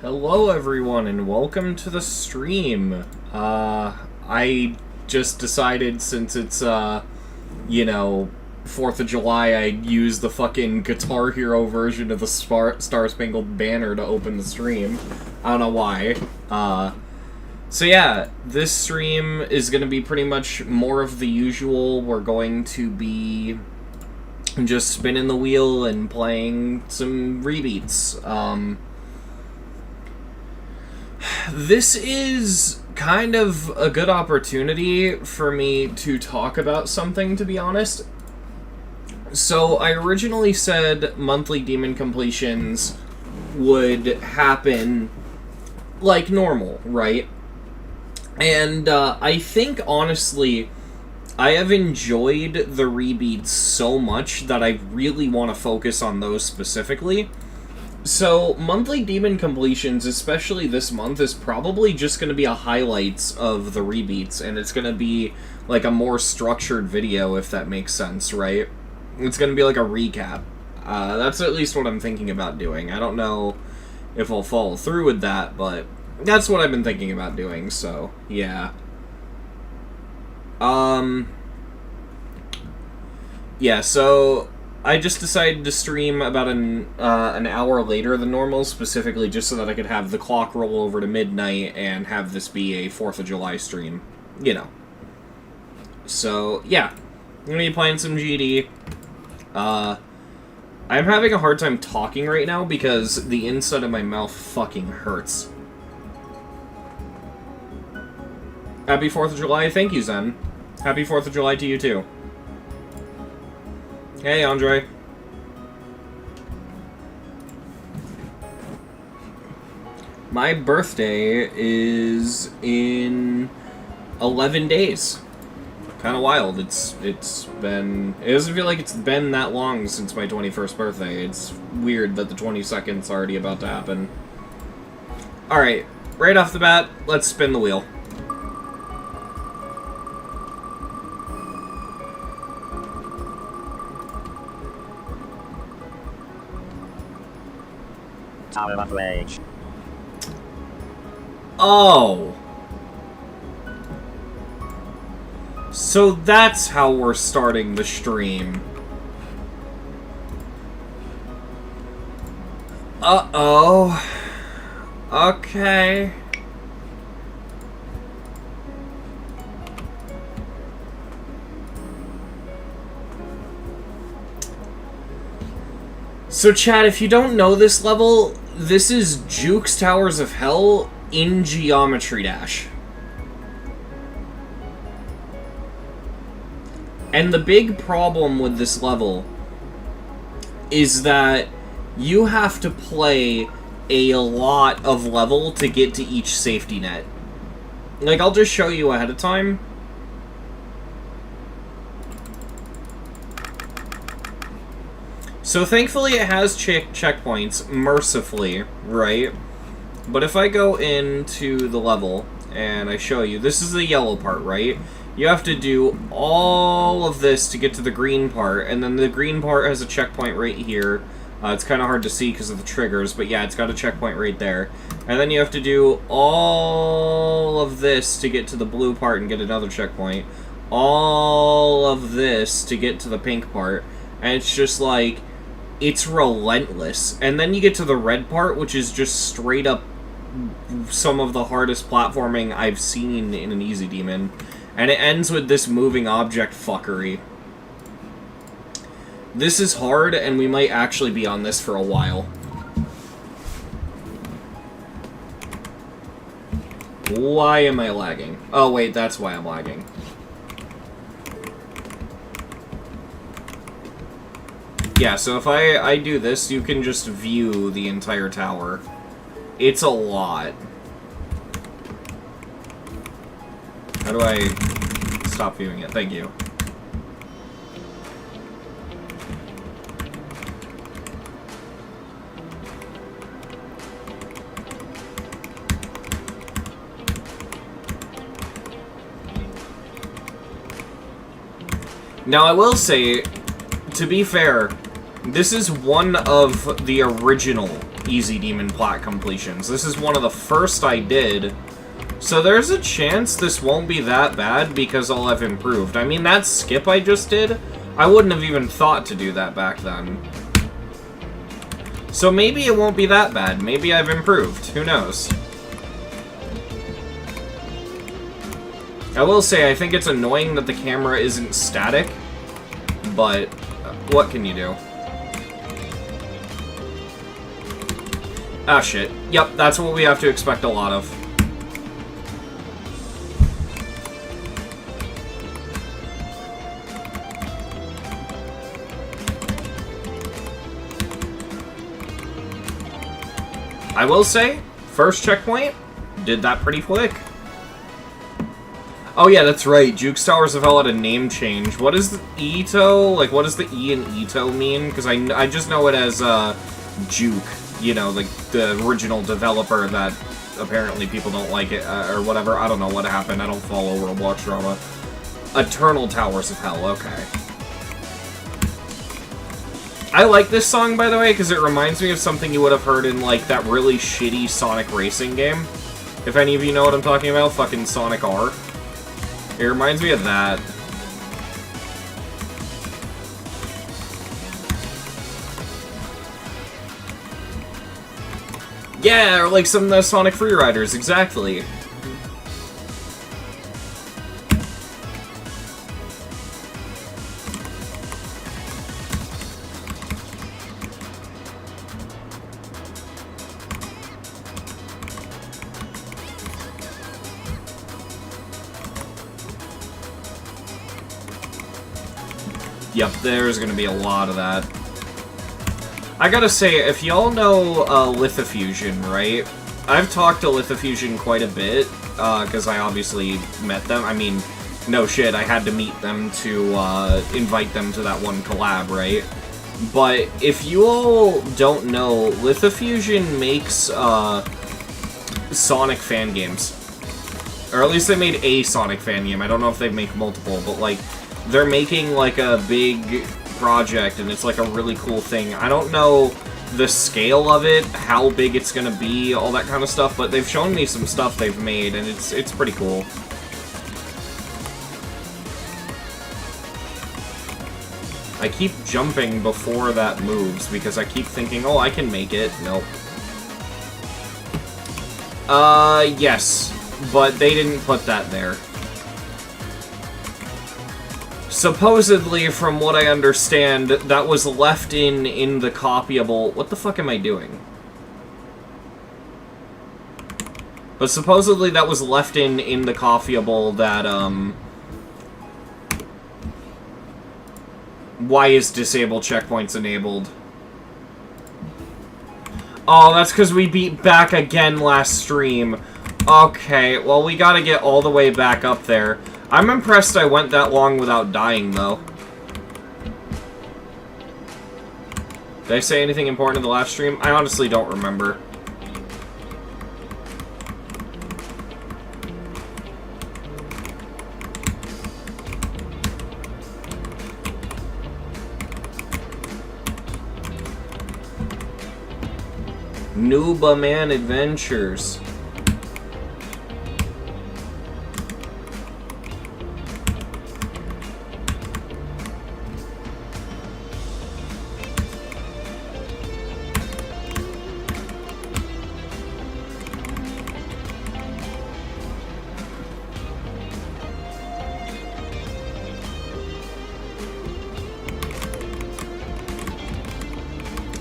Hello everyone and welcome to the stream. I just decided since it's, 4th of July, I'd use the fucking Guitar Hero version of the Star-Spangled Banner to open the stream. I don't know why. So yeah, this stream is going to be pretty much more of the usual. We're going to be just spinning the wheel and playing some rebeats. This is kind of a good opportunity for me to talk about something, to be honest. So, I originally said monthly demon completions would happen like normal, right? And, I think, honestly, I have enjoyed the rebeats so much that I really want to focus on those specifically. So, monthly demon completions, especially this month, is probably just going to be a highlights of the rebeats, and it's going to be, like, a more structured video, if that makes sense, right? It's going to be like a recap. That's at least what I'm thinking about doing. I don't know if I'll follow through with that, but that's what I've been thinking about doing, so, yeah. Yeah, so I just decided to stream about an hour later than normal, specifically just so that I could have the clock roll over to midnight and have this be a 4th of July stream, you know. So, yeah. I'm gonna be playing some GD. I'm having a hard time talking right now because the inside of my mouth fucking hurts. Happy 4th of July, thank you, Zen. Happy 4th of July to you, too. Hey, Andre. My birthday is in 11 days. Kind of wild. It doesn't feel like it's been that long since my 21st birthday. It's weird that the 22nd's already about to happen. Alright, right off the bat, let's spin the wheel. Tower of Rage. Oh. So that's how we're starting the stream. Uh-oh. Okay. So chat, if you don't know this level, this is Juke's Towers of Hell in Geometry Dash. And the big problem with this level is that you have to play a lot of level to get to each safety net. Like, I'll just show you ahead of time. So thankfully it has checkpoints, mercifully, right? But if I go into the level and I show you, this is the yellow part, right? You have to do all of this to get to the green part, and then the green part has a checkpoint right here. It's kind of hard to see because of the triggers, but yeah, it's got a checkpoint right there. And then you have to do all of this to get to the blue part and get another checkpoint. All of this to get to the pink part. And it's just like, it's relentless. And then you get to the red part, which is just straight up some of the hardest platforming I've seen in an Easy Demon. And it ends with this moving object fuckery. This is hard, and we might actually be on this for a while. Why am I lagging? Oh wait, that's why I'm lagging. Yeah, so if I do this, you can just view the entire tower. It's a lot. How do I stop viewing it? Thank you. Now, I will say, to be fair, this is one of the original Easy Demon plat completions. This is one of the first I did, so there's a chance this won't be that bad because I'll have improved. I mean, that skip I just did, I wouldn't have even thought to do that back then. So maybe it won't be that bad. Maybe I've improved. Who knows? I will say, I think it's annoying that the camera isn't static, but what can you do? Ah, shit. Yep, that's what we have to expect a lot of. I will say, first checkpoint, did that pretty quick. Oh yeah, that's right. Juke's Towers of Hell had a name change. What is the Ito? Like, what does the E in Ito mean? Because I just know it as Juke. You know, like the original developer that apparently people don't like it or whatever. I don't know what happened. I don't follow Roblox drama. Eternal Towers of Hell. Okay. I like this song, by the way, because it reminds me of something you would have heard in like that really shitty Sonic racing game. If any of you know what I'm talking about, fucking Sonic R. It reminds me of that. Yeah, or like some of the Sonic Freeriders, exactly. Yep, there's gonna be a lot of that. I gotta say, if y'all know Lithofusion, right? I've talked to Lithofusion quite a bit, because I obviously met them. I mean, no shit, I had to meet them to invite them to that one collab, right? But if you all don't know, Lithofusion makes Sonic fan games. Or at least they made a Sonic fan game. I don't know if they make multiple, but like, they're making like a big project, and it's like a really cool thing. I don't know the scale of it, how big it's gonna be, all that kind of stuff, but they've shown me some stuff they've made, and it's pretty cool. I keep jumping before that moves because I keep thinking, oh, I can make it. Nope. Yes. But they didn't put that there. Supposedly, from what I understand, that was left in the copyable... What the fuck am I doing? But supposedly that was left in the copyable that, Why is disable checkpoints enabled? Oh, that's because we beat back again last stream. Okay, well, we gotta get all the way back up there. I'm impressed I went that long without dying, though. Did I say anything important in the last stream? I honestly don't remember. Nooba Man Adventures.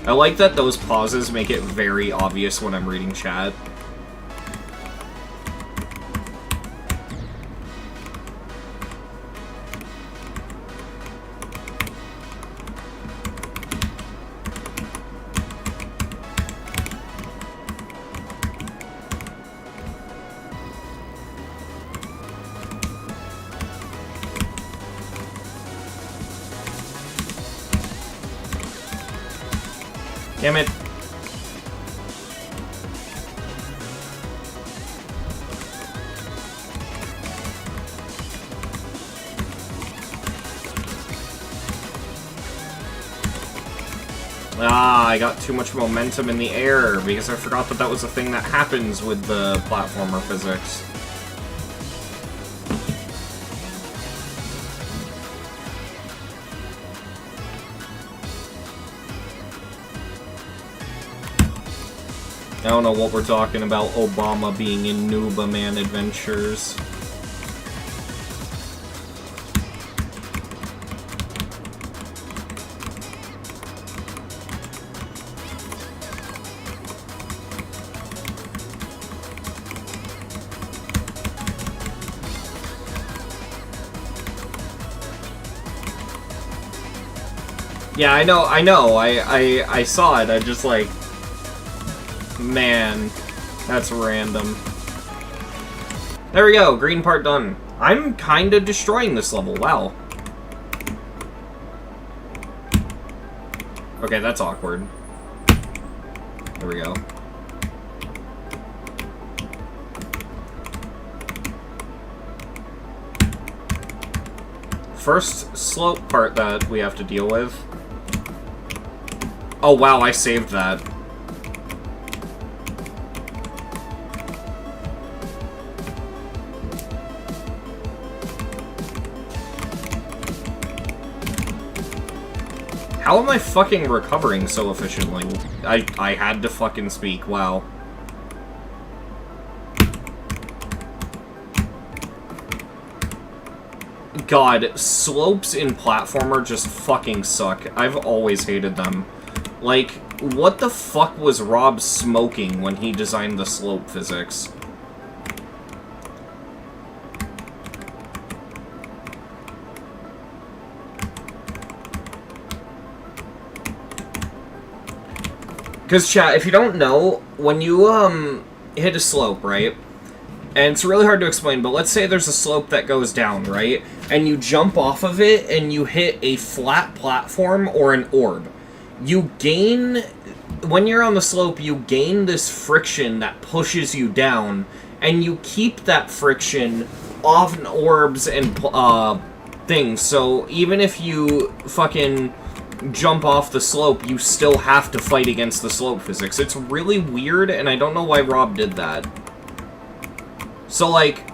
I like that those pauses make it very obvious when I'm reading chat. Damn it. Ah, I got too much momentum in the air because I forgot that that was a thing that happens with the platformer physics. I don't know what we're talking about Obama being in Nooba Man Adventures. Yeah, I know, I saw it, I just like... Man, that's random. There we go, green part done. I'm kinda destroying this level, wow. Okay, that's awkward. There we go. First slope part that we have to deal with. Oh wow, I saved that. How am I fucking recovering so efficiently? I had to fucking speak, wow. God, slopes in platformer just fucking suck. I've always hated them. Like, what the fuck was Rob smoking when he designed the slope physics? Because, chat, if you don't know, when you, hit a slope, right? And it's really hard to explain, but let's say there's a slope that goes down, right? And you jump off of it, and you hit a flat platform or an orb. You gain... When you're on the slope, you gain this friction that pushes you down, and you keep that friction off orbs and, things. So, even if you fucking... jump off the slope, you still have to fight against the slope physics. It's really weird, and I don't know why Rob did that. So, like,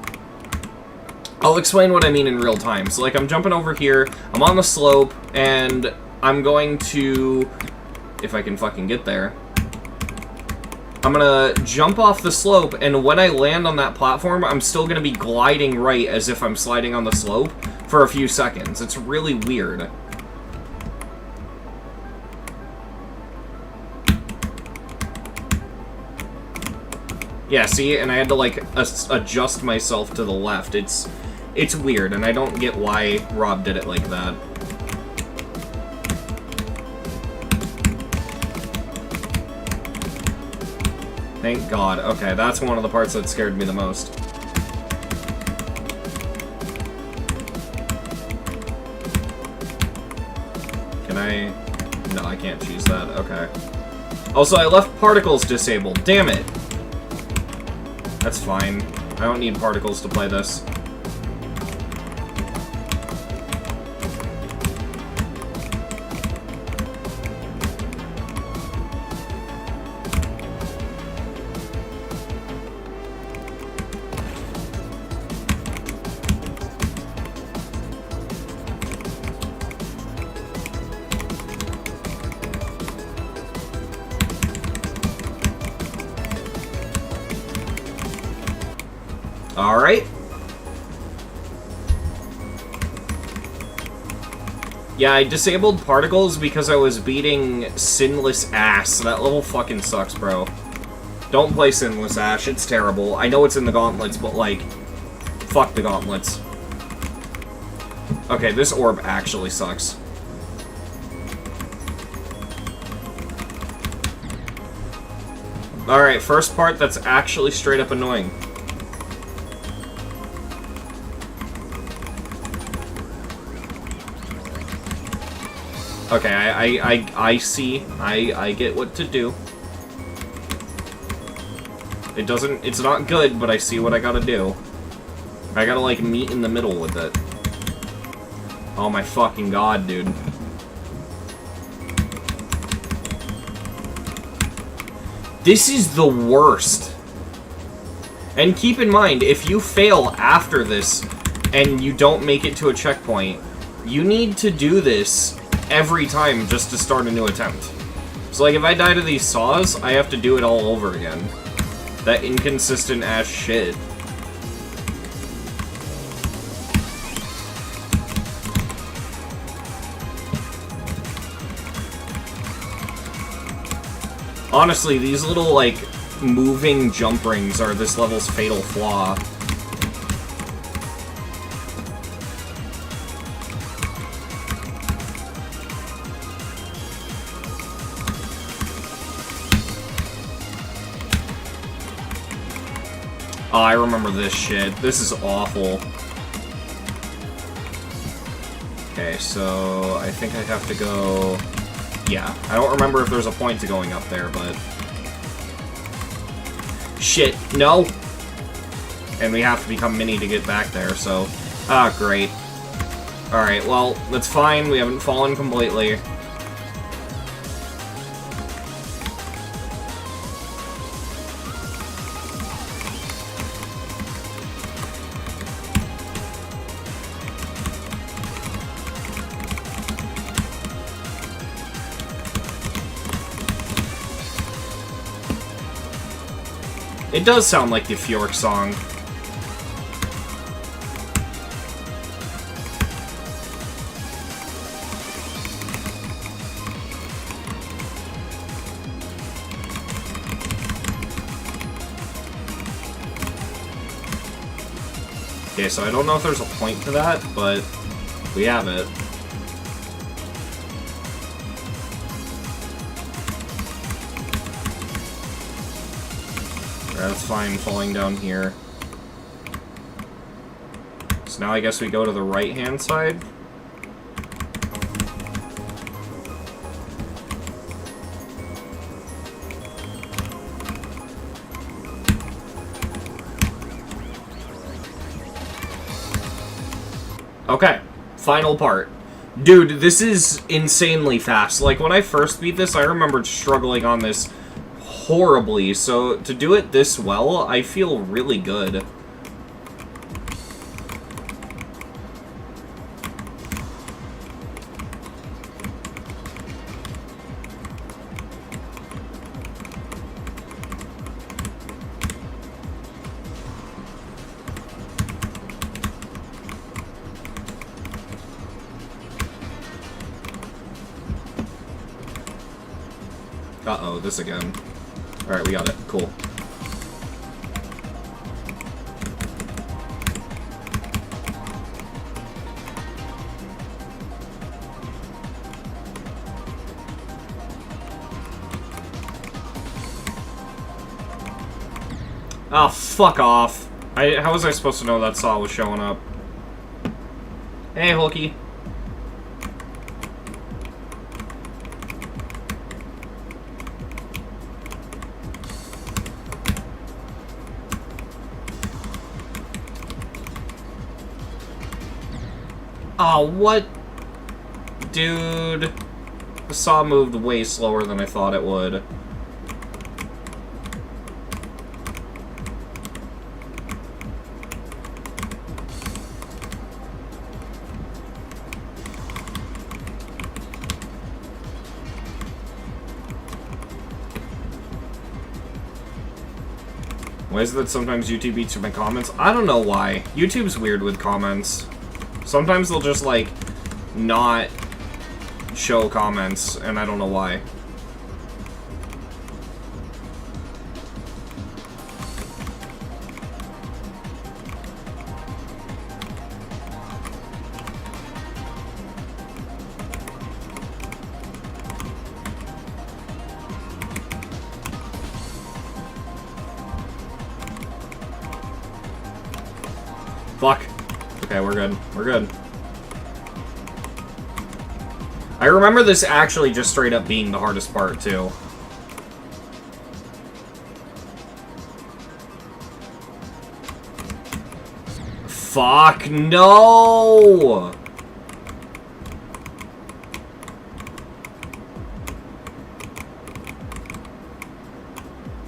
I'll explain what I mean in real time. So, like, I'm jumping over here, I'm on the slope, And I'm going to, if I can fucking get there, I'm gonna jump off the slope, and when I land on that platform, I'm still gonna be gliding right as if I'm sliding on the slope for a few seconds. It's really weird. Yeah, see? And I had to, like, adjust myself to the left. It's weird, and I don't get why Rob did it like that. Thank God. Okay, that's one of the parts that scared me the most. Can I... No, I can't choose that. Okay. Also, I left particles disabled. Damn it! That's fine. I don't need particles to play this. Alright. Yeah, I disabled particles because I was beating Sinless Ass. That level fucking sucks, bro. Don't play Sinless Ash, it's terrible. I know it's in the Gauntlets, but, like, fuck the Gauntlets. Okay, this orb actually sucks. Alright, first part that's actually straight up annoying. Okay, I see. I get what to do. It's not good, but I see what I gotta do. I gotta, like, meet in the middle with it. Oh my fucking God, dude. This is the worst. And keep in mind, if you fail after this, and you don't make it to a checkpoint, you need to do this every time just to start a new attempt. So, like, if I die to these saws, I have to do it all over again. That inconsistent ass shit. Honestly, these little, like, moving jump rings are this level's fatal flaw. Oh, I remember this shit. This is awful. Okay, so I think I have to go... Yeah, I don't remember if there's a point to going up there, but... Shit, no! And we have to become Mini to get back there, so... Ah, great. Alright, well, that's fine. We haven't fallen completely. It does sound like the Fjork song. Okay, so I don't know if there's a point to that, but we have it. That's fine, falling down here. So now I guess we go to the right-hand side. Okay, final part. Dude, this is insanely fast. Like, when I first beat this, I remembered struggling on this horribly, so to do it this well, I feel really good. Uh-oh, this again. Alright, we got it. Cool. Oh, fuck off. How was I supposed to know that saw was showing up? Hey, Hulky. Oh, what? Dude. The saw moved way slower than I thought it would. Why is it that sometimes YouTube eats my comments? I don't know why. YouTube's weird with comments. Sometimes they'll just, like, not show comments, and I don't know why. Fuck. Okay, we're good. We're good. I remember this actually just straight up being the hardest part, too. Fuck, no!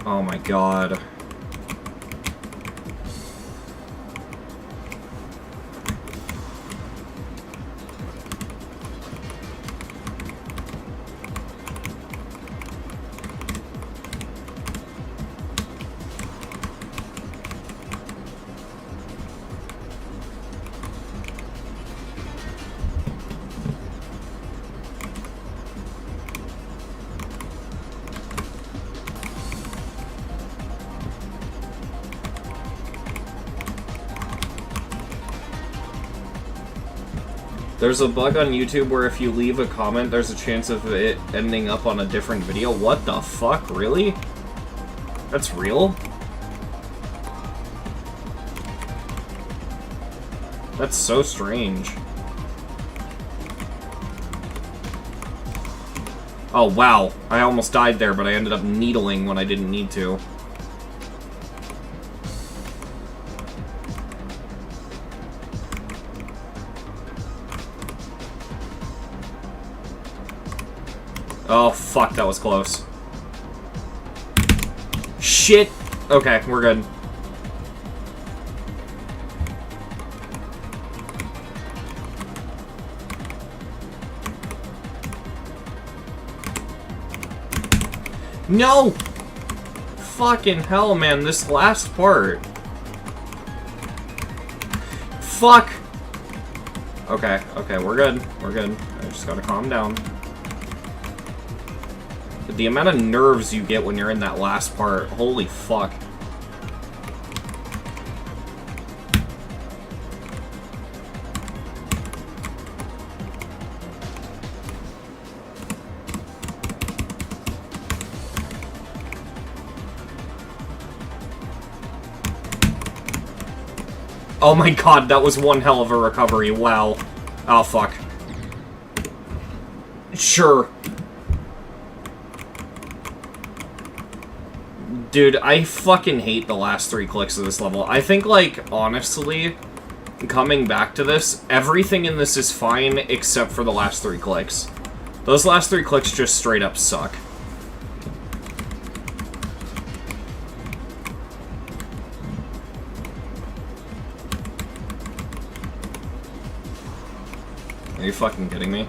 Oh my god. There's a bug on YouTube where if you leave a comment, there's a chance of it ending up on a different video. What the fuck? Really? That's real? That's so strange. Oh, wow. I almost died there, but I ended up needling when I didn't need to. Oh, fuck, that was close. Shit! Okay, we're good. No! Fucking hell, man, this last part. Fuck! Okay, okay, we're good. We're good. I just gotta calm down. The amount of nerves you get when you're in that last part, holy fuck. Oh my god, that was one hell of a recovery, wow. Oh fuck. Sure. Dude, I fucking hate the last 3 clicks of this level. I think, like, honestly, coming back to this, everything in this is fine except for the last 3 clicks. Those last 3 clicks just straight up suck. Are you fucking kidding me?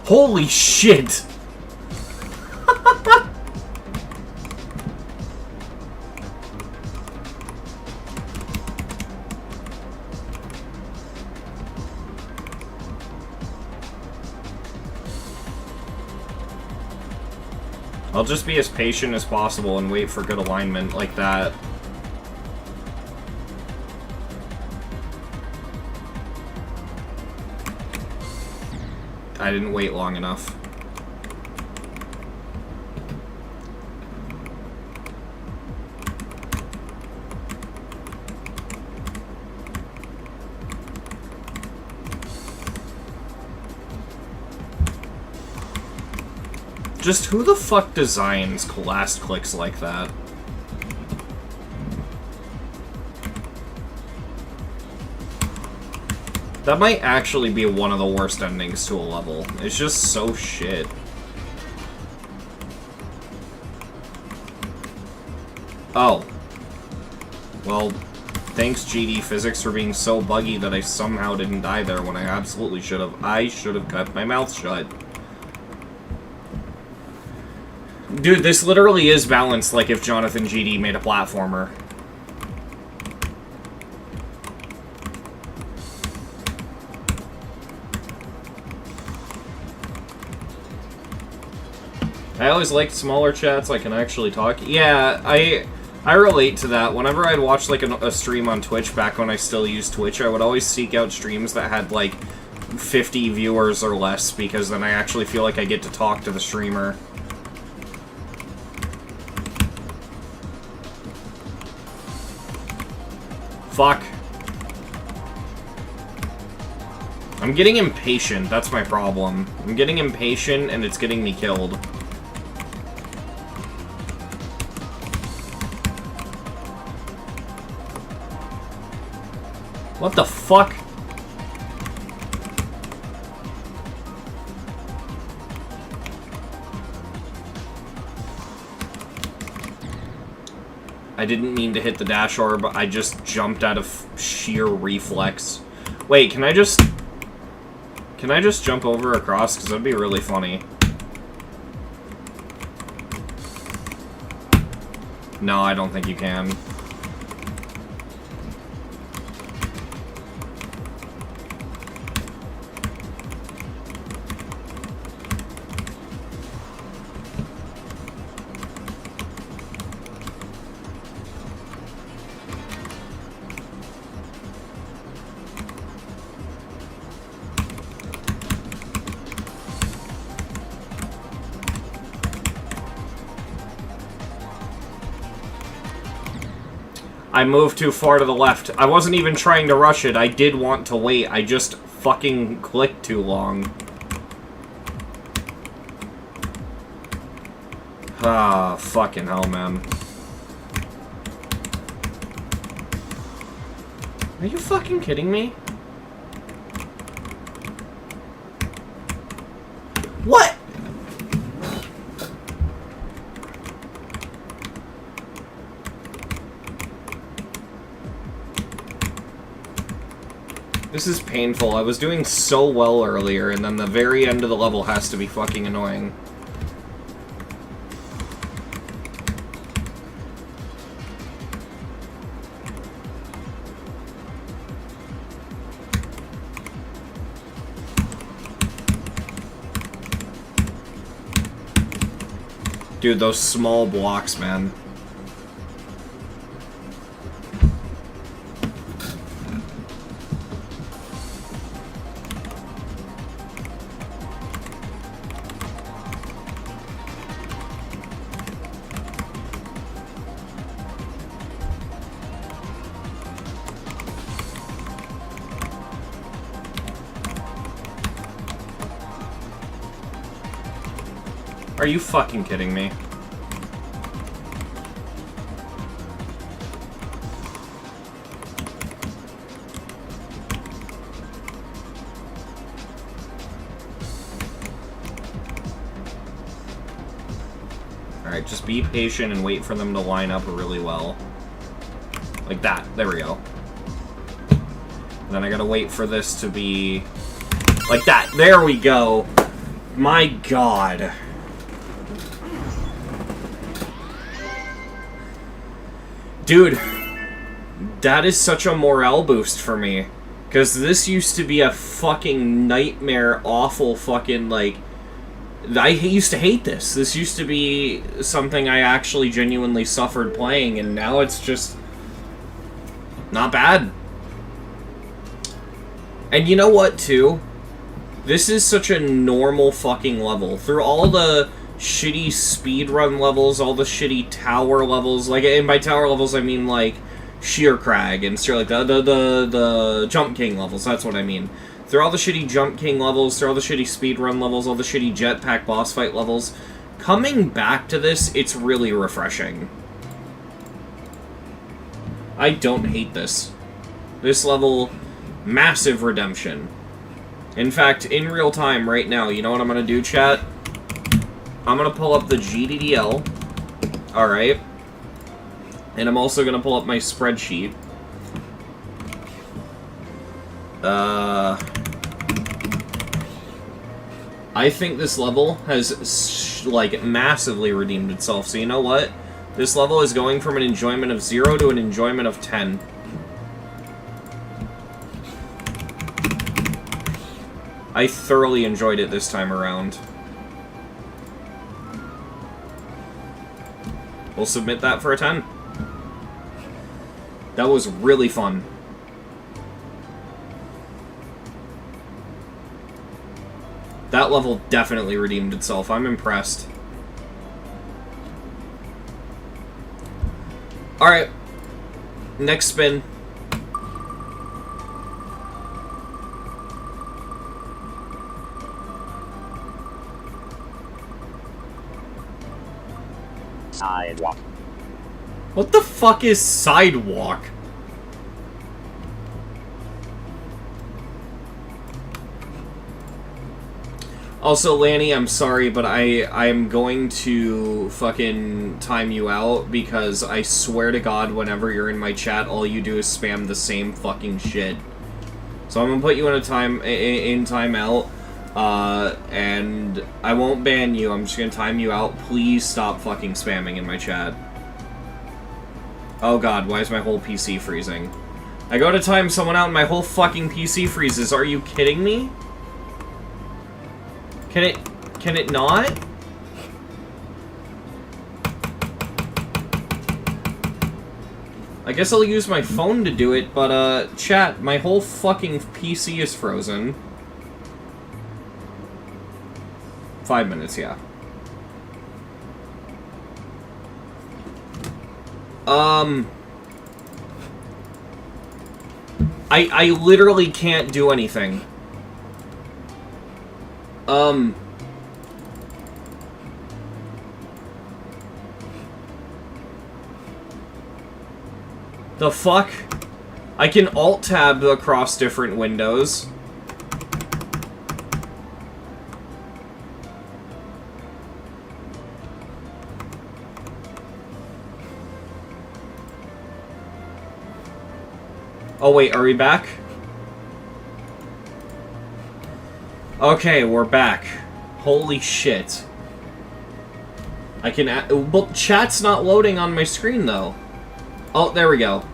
Holy shit! I'll just be as patient as possible and wait for good alignment like that. I didn't wait long enough. Just who the fuck designs last clicks like that? That might actually be one of the worst endings to a level. It's just so shit. Oh. Well, thanks GD Physics for being so buggy that I somehow didn't die there when I absolutely should have. I should have kept my mouth shut. Dude, this literally is balanced like if Jonathan GD made a platformer. I always liked smaller chats, I can actually talk. Yeah, I relate to that. Whenever I'd watch like a stream on Twitch back when I still used Twitch, I would always seek out streams that had like 50 viewers or less, because then I actually feel like I get to talk to the streamer. Fuck. I'm getting impatient, that's my problem. I'm getting impatient and it's getting me killed. What the fuck? I didn't mean to hit the dash orb, I just jumped out of sheer reflex. Wait, can I just jump over across? Because that'd be really funny. No, I don't think you can. I moved too far to the left. I wasn't even trying to rush it. I did want to wait. I just fucking clicked too long. Ah, fucking hell, man. Are you fucking kidding me? What? This is painful. I was doing so well earlier, and then the very end of the level has to be fucking annoying. Dude, those small blocks, man. Are you fucking kidding me? Alright, just be patient and wait for them to line up really well. Like that. There we go. And then I gotta wait for this to be... like that. There we go! My god. Dude, that is such a morale boost for me. Because this used to be a fucking nightmare, awful fucking, like... I used to hate this. This used to be something I actually genuinely suffered playing, and now it's just... not bad. And you know what, too? This is such a normal fucking level. Through all the shitty speedrun levels, all the shitty tower levels, like, and by tower levels I mean, like, Sheer Crag and stuff like that, the Jump King levels, that's what I mean. Through all the shitty Jump King levels, through all the shitty speedrun levels, all the shitty jetpack boss fight levels, coming back to this, it's really refreshing. I don't hate this. This level, massive redemption. In fact, in real time, right now, you know what I'm gonna do, chat? I'm gonna pull up the GDDL. Alright. And I'm also gonna pull up my spreadsheet. I think this level has, like, massively redeemed itself. So you know what? This level is going from an enjoyment of 0 to an enjoyment of 10. I thoroughly enjoyed it this time around. We'll submit that for a 10. That was really fun. That level definitely redeemed itself. I'm impressed. Alright. Next spin. Sidewalk. What the fuck is Sidewalk? Also, Lanny, I'm sorry, but I'm going to fucking time you out because I swear to God, whenever you're in my chat, all you do is spam the same fucking shit. So I'm gonna put you in a timeout, and I won't ban you. I'm just gonna time you out. Please stop fucking spamming in my chat. Oh God, why is my whole PC freezing? I go to time someone out and my whole fucking PC freezes. Are you kidding me? Can it not? I guess I'll use my phone to do it, but, chat, my whole fucking PC is frozen. 5 minutes, yeah. I literally can't do anything. The fuck? I can alt-tab across different windows. Oh wait, are we back? Okay, we're back. Holy shit. I can... Well, chat's not loading on my screen, though. Oh, there we go.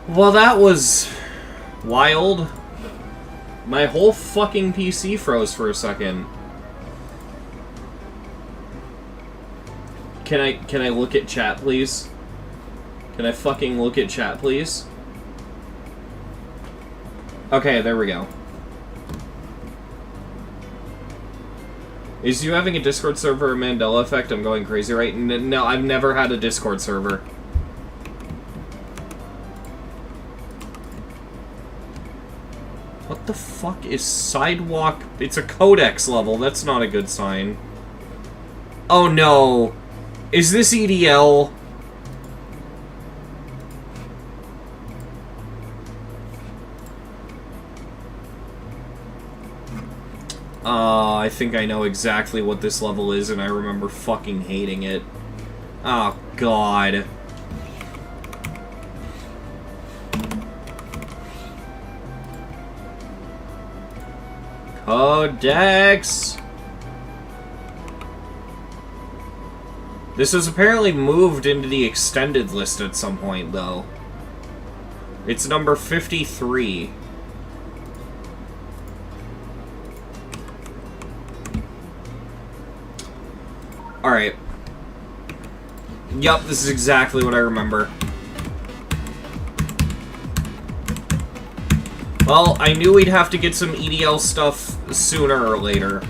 Well, that was... wild. My whole fucking PC froze for a second. Can I look at chat, please? Can I fucking look at chat, please? Okay, there we go. Is you having a Discord server a Mandela effect? I'm going crazy, right? No, I've never had a Discord server. What the fuck is Sidewalk? It's a Codex level. That's not a good sign. Oh no. Is this EDL? I think I know exactly what this level is, and I remember fucking hating it. Oh, God. Codex! This was apparently moved into the extended list at some point, though. It's number 53. Alright. Yup, this is exactly what I remember. Well, I knew we'd have to get some EDL stuff sooner or later.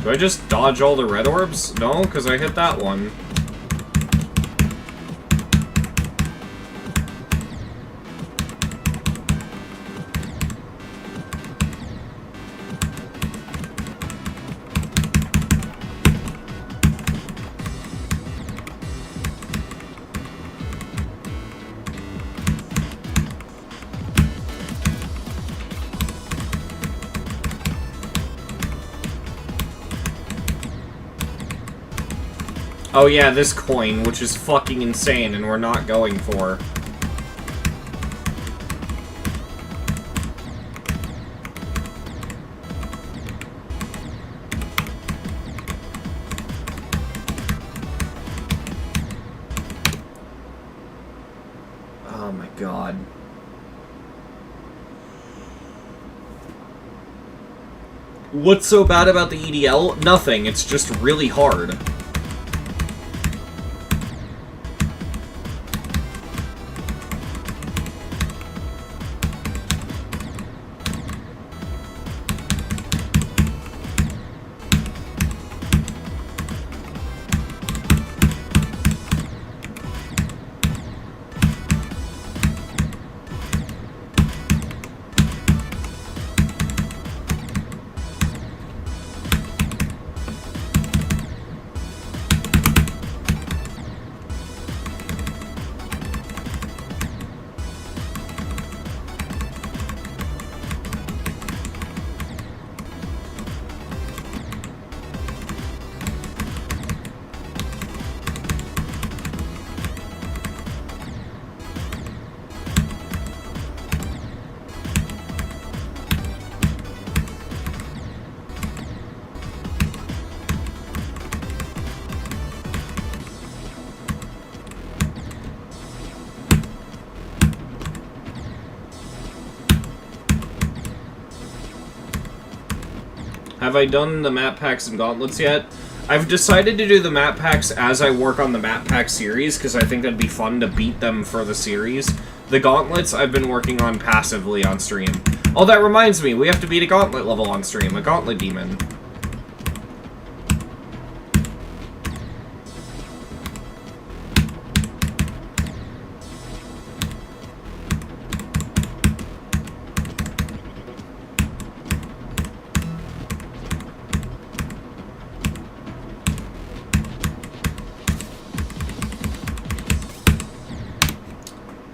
Do I just dodge all the red orbs? No, because I hit that one. Oh yeah, this coin, which is fucking insane, and we're not going for. Oh my god. What's so bad about the EDL? Nothing, it's just really hard. Have I done the map packs and gauntlets yet? I've decided to do the map packs as I work on the map pack series, because I think that'd be fun to beat them for the series. The gauntlets I've been working on passively on stream. Oh, that reminds me, we have to beat a gauntlet level on stream, a gauntlet demon.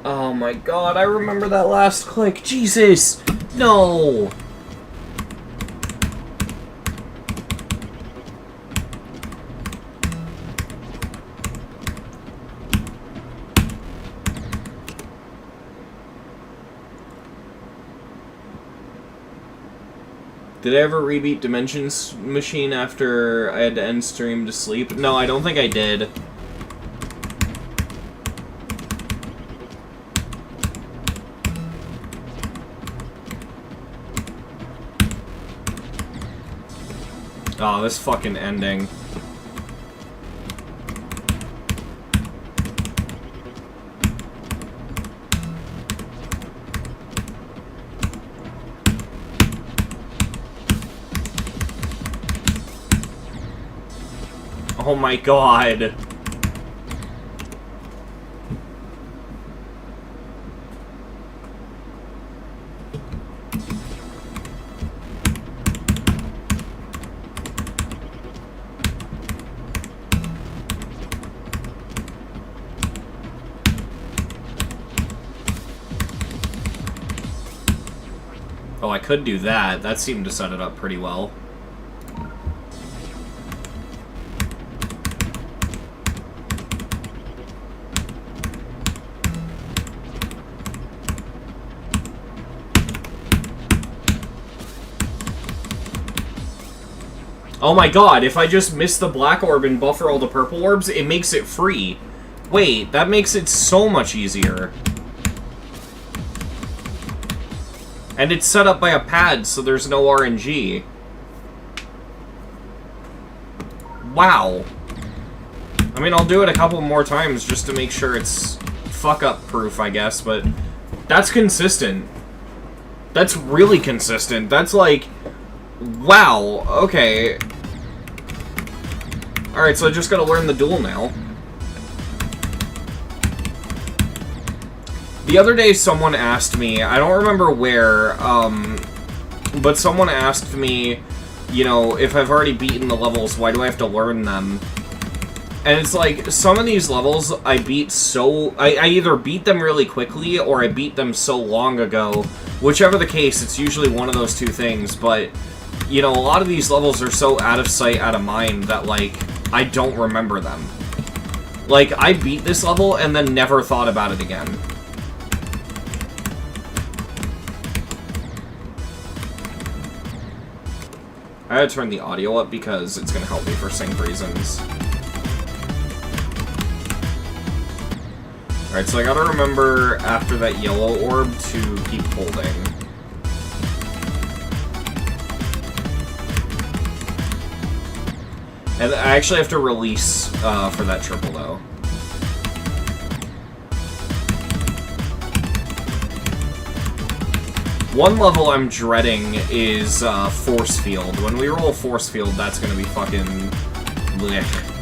Oh my god, I remember that last click. Jesus! No! Did I ever rebeat Dimensions Machine after I had to end stream to sleep? No, I don't think I did. Oh, this fucking ending. Oh my god. Oh, I could do that. That seemed to set it up pretty well. Oh my god, if I just miss the black orb and buffer all the purple orbs, it makes it free. Wait, that makes it so much easier. And it's set up by a pad, so there's no RNG. Wow. I mean, I'll do it a couple more times just to make sure it's fuck-up proof, I guess, but that's consistent. That's really consistent. That's like... Wow, okay. Alright, so I just gotta learn the duel now. The other day someone asked me, I don't remember where, but someone asked me, you know, if I've already beaten the levels, why do I have to learn them? And it's like, some of these levels I beat so... I either beat them really quickly, or I beat them so long ago. Whichever the case, it's usually one of those two things, but... You know, a lot of these levels are so out of sight, out of mind, that, like, I don't remember them. Like, I beat this level and then never thought about it again. I gotta turn the audio up because it's gonna help me for sync reasons. Alright, so I gotta remember after that yellow orb to keep holding. And I actually have to release for that triple, though. One level I'm dreading is Force Field. When we roll Force Field, that's gonna be fucking... blech.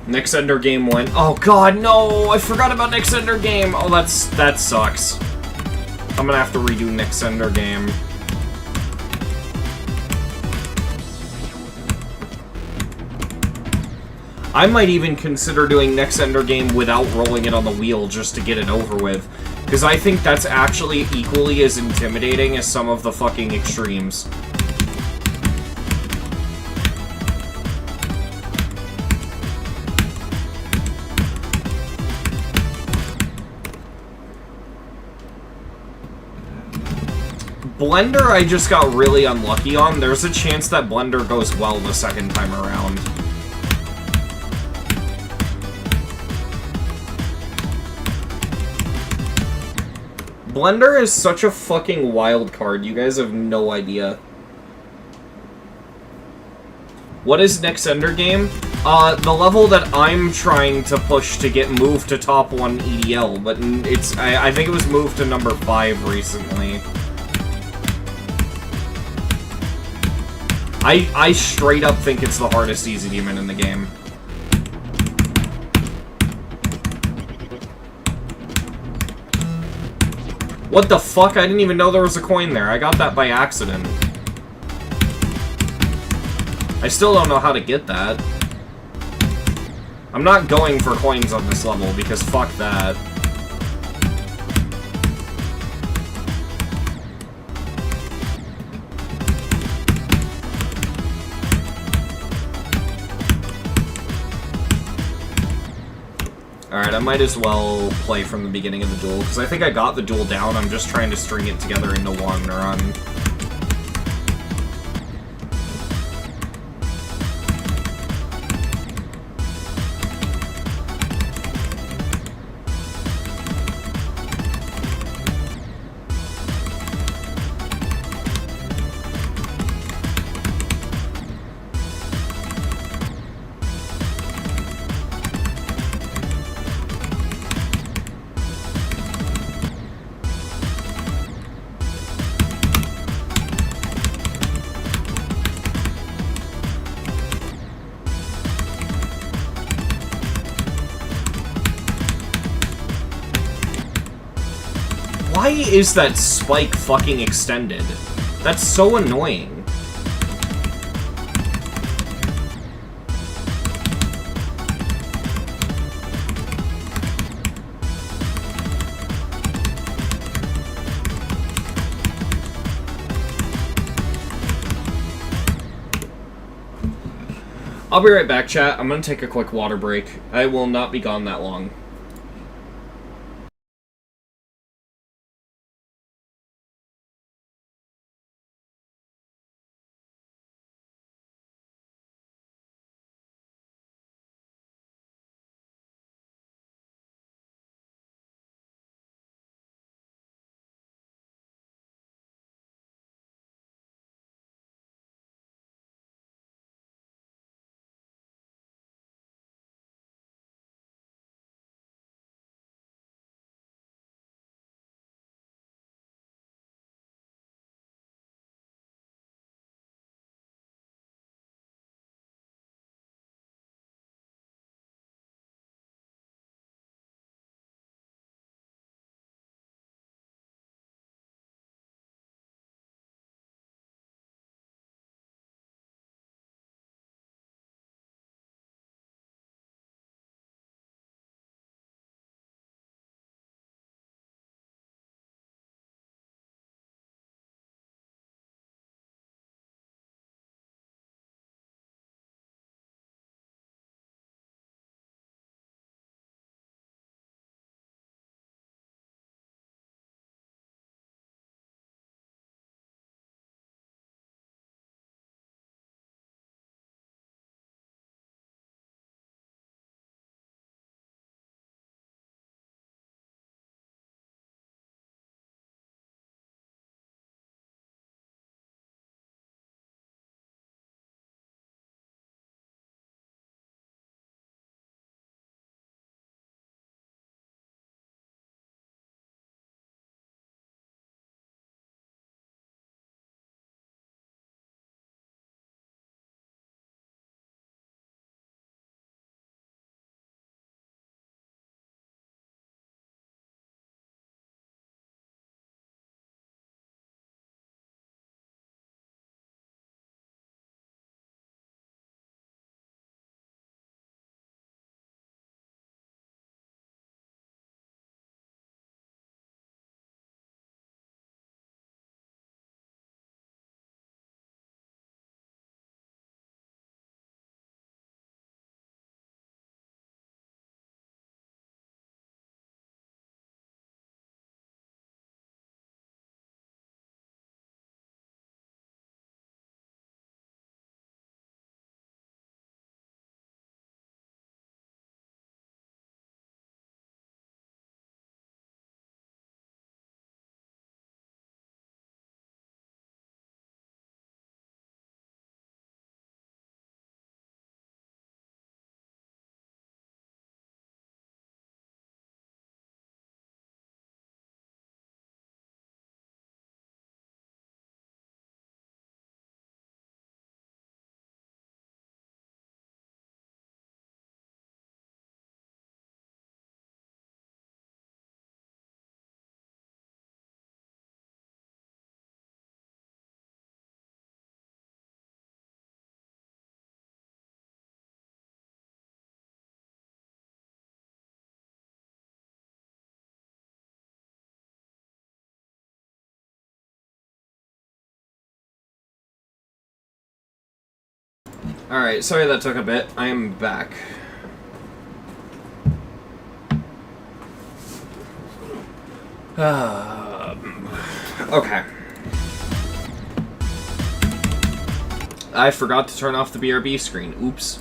Next Ender game went. Oh god, no! I forgot about next Ender game. Oh, that sucks. I'm gonna have to redo next Ender game. I might even consider doing next Ender game without rolling it on the wheel just to get it over with, because I think that's actually equally as intimidating as some of the fucking extremes. Blender I just got really unlucky on. There's a chance that Blender goes well the second time around. Blender is such a fucking wild card. You guys have no idea. What is next Ender game? The level that I'm trying to push to get moved to top 1 EDL, but it's I think it was moved to number 5 recently. I straight up think it's the hardest easy demon in the game. What the fuck? I didn't even know there was a coin there. I got that by accident. I still don't know how to get that. I'm not going for coins on this level because fuck that. Alright, I might as well play from the beginning of the duel, because I think I got the duel down, I'm just trying to string it together into one run. is that spike fucking extended? That's so annoying. I'll be right back, chat. I'm gonna take a quick water break. I will not be gone that long. Alright, sorry that took a bit. I am back. Okay. I forgot to turn off the BRB screen. Oops.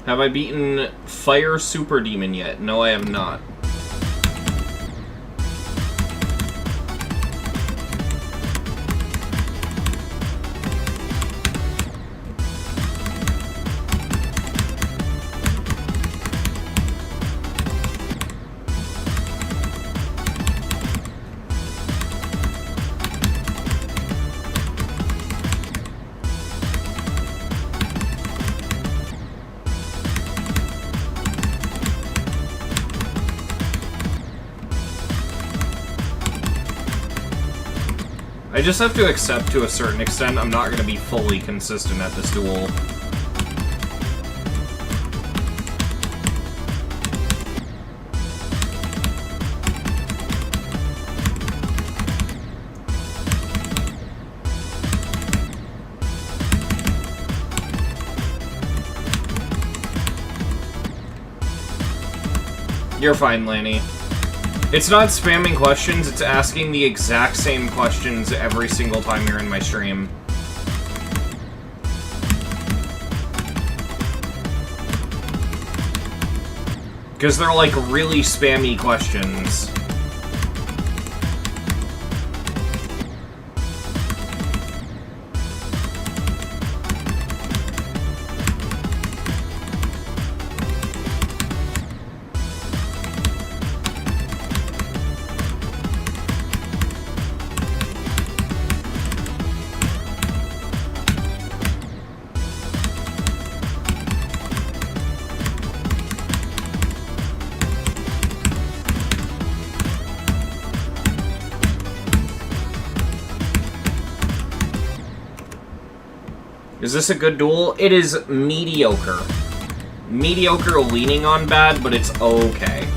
Have I beaten Fire Super Demon yet? No, I have not. I just have to accept to a certain extent I'm not going to be fully consistent at this duel. You're fine, Lanny. It's not spamming questions, it's asking the exact same questions every single time you're in my stream. Because they're like really spammy questions. Is this a good duel? It is mediocre. Mediocre leaning on bad, but it's okay.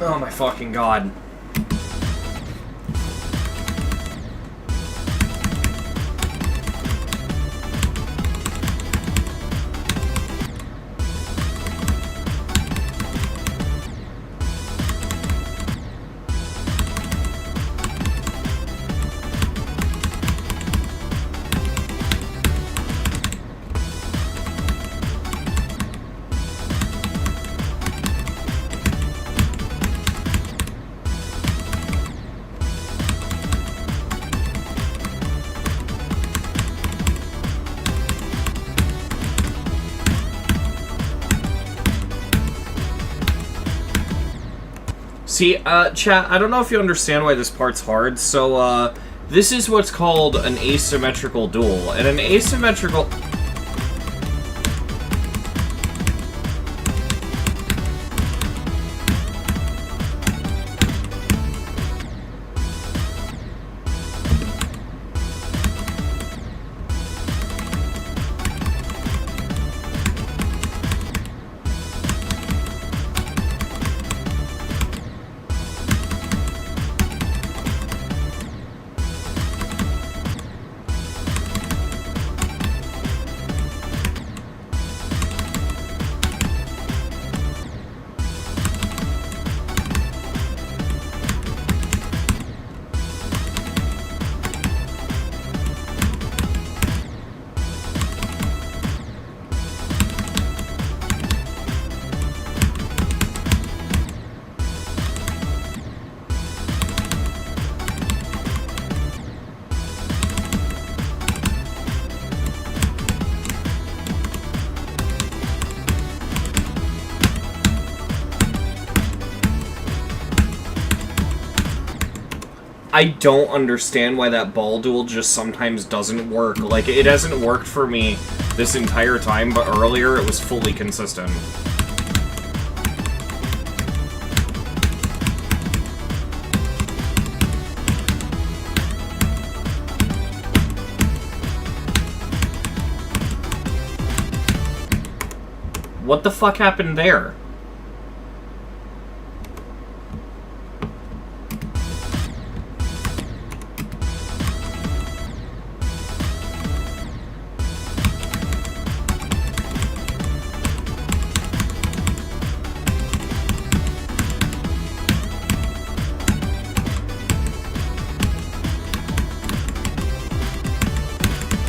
Oh my fucking god. See, chat, I don't know if you understand why this part's hard, so, this is what's called an asymmetrical duel, and an asymmetrical... I don't understand why that ball duel just sometimes doesn't work. Like, it hasn't worked for me this entire time, but earlier it was fully consistent. What the fuck happened there?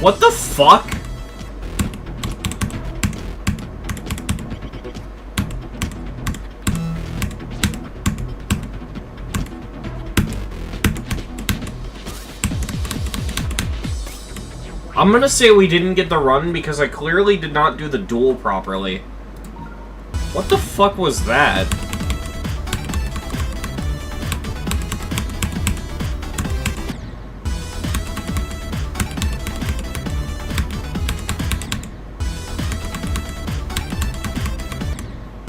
What the fuck? I'm gonna say we didn't get the run because I clearly did not do the duel properly. What the fuck was that?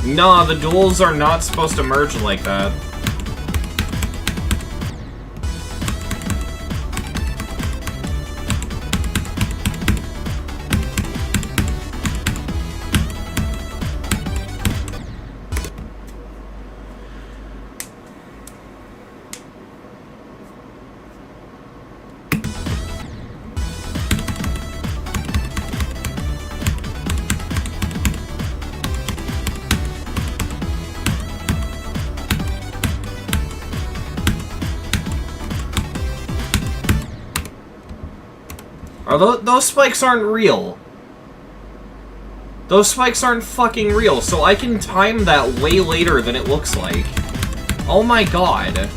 Nah, the duels are not supposed to merge like that. Those spikes aren't real. Those spikes aren't fucking real, so I can time that way later than it looks like. Oh my god.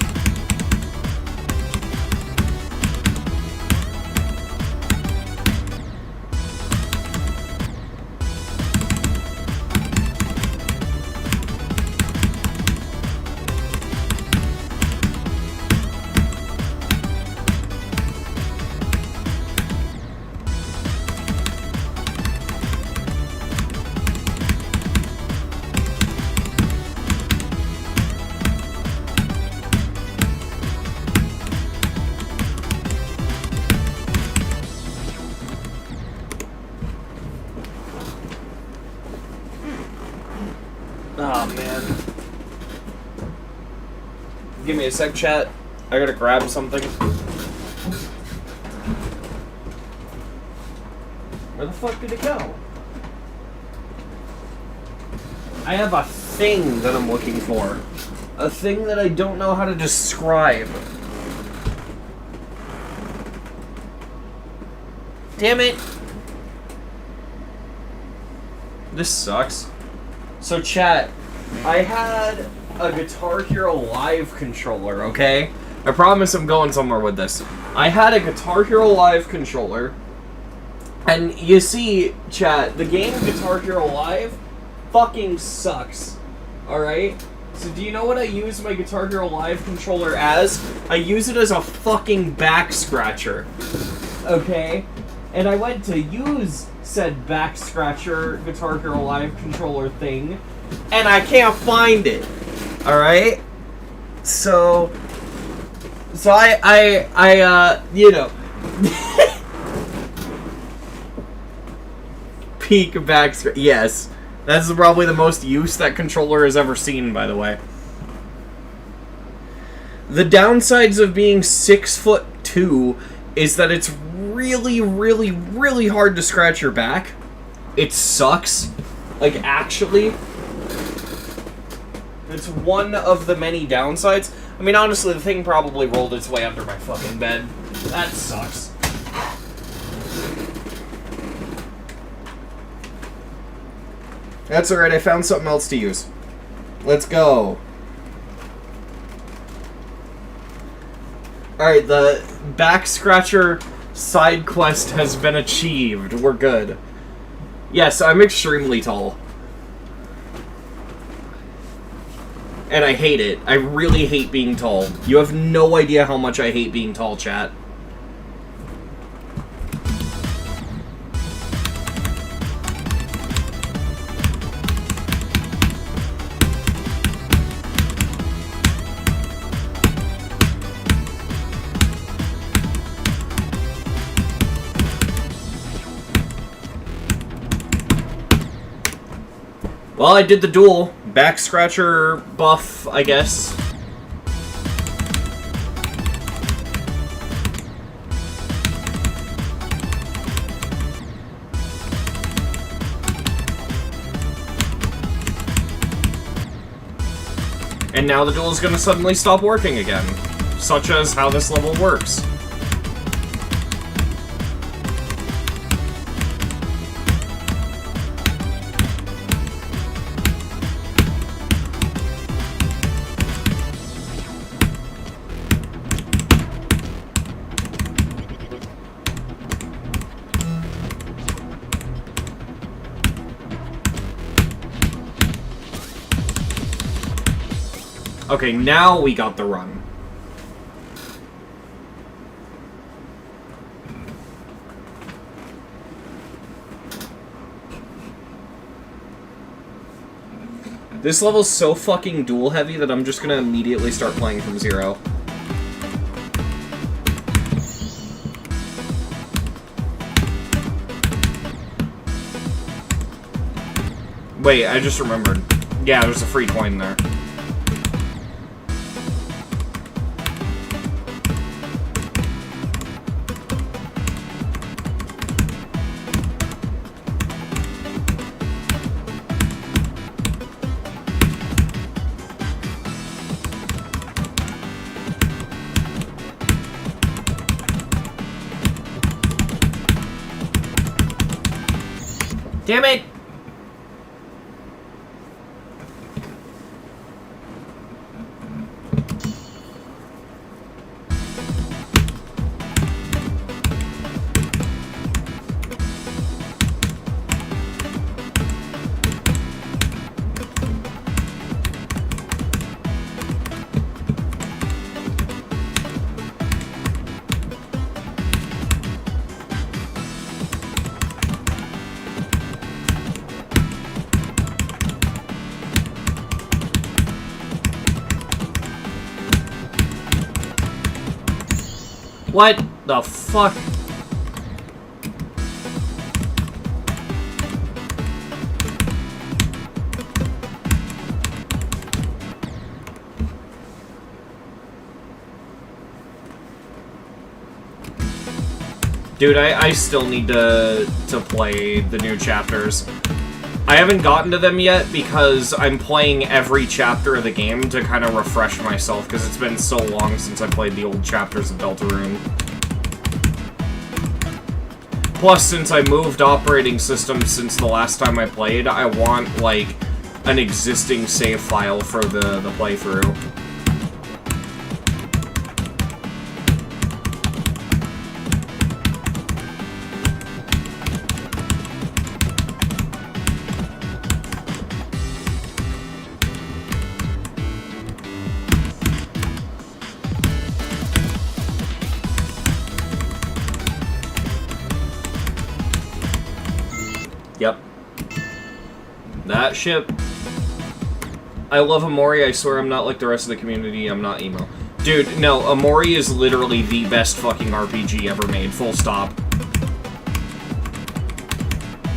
Oh, man. Give me a sec, chat. I gotta grab something. Where the fuck did it go? I have a thing that I'm looking for. A thing that I don't know how to describe. Damn it! This sucks. So chat, I had a Guitar Hero Live controller, okay? I promise I'm going somewhere with this. I had a Guitar Hero Live controller, and you see, chat, the game Guitar Hero Live fucking sucks, alright? So do you know what I use my Guitar Hero Live controller as? I use it as a fucking back scratcher, okay? And I went to use said back scratcher Guitar Hero Live controller thing, and I can't find it. All right. So I you know, peak back scratch. Yes, that's probably the most use that controller has ever seen. By the way, the downsides of being 6'2" is that it's really, really, really hard to scratch your back. It sucks. Like, actually. It's one of the many downsides. I mean, honestly, the thing probably rolled its way under my fucking bed. That sucks. That's alright, I found something else to use. Let's go. Alright, the back scratcher side quest has been achieved. We're good. Yes, I'm extremely tall. And I hate it. I really hate being tall. You have no idea how much I hate being tall, chat. Well, I did the duel. Back scratcher buff, I guess. And now the duel is going to suddenly stop working again. Such as how this level works. Okay, now we got the run. This level's so fucking duel heavy that I'm just gonna immediately start playing from zero. Wait, I just remembered. Yeah, there's a free coin there. Damn it! What the fuck? Dude, I still need to play the new chapters. I haven't gotten to them yet because I'm playing every chapter of the game to kind of refresh myself because it's been so long since I played the old chapters of Deltarune. Plus, since I moved operating systems since the last time I played, I want, like, an existing save file for the playthrough. Yep. That ship. I love Amori. I swear I'm not like the rest of the community. I'm not emo. Dude, no. Amori is literally the best fucking RPG ever made. Full stop.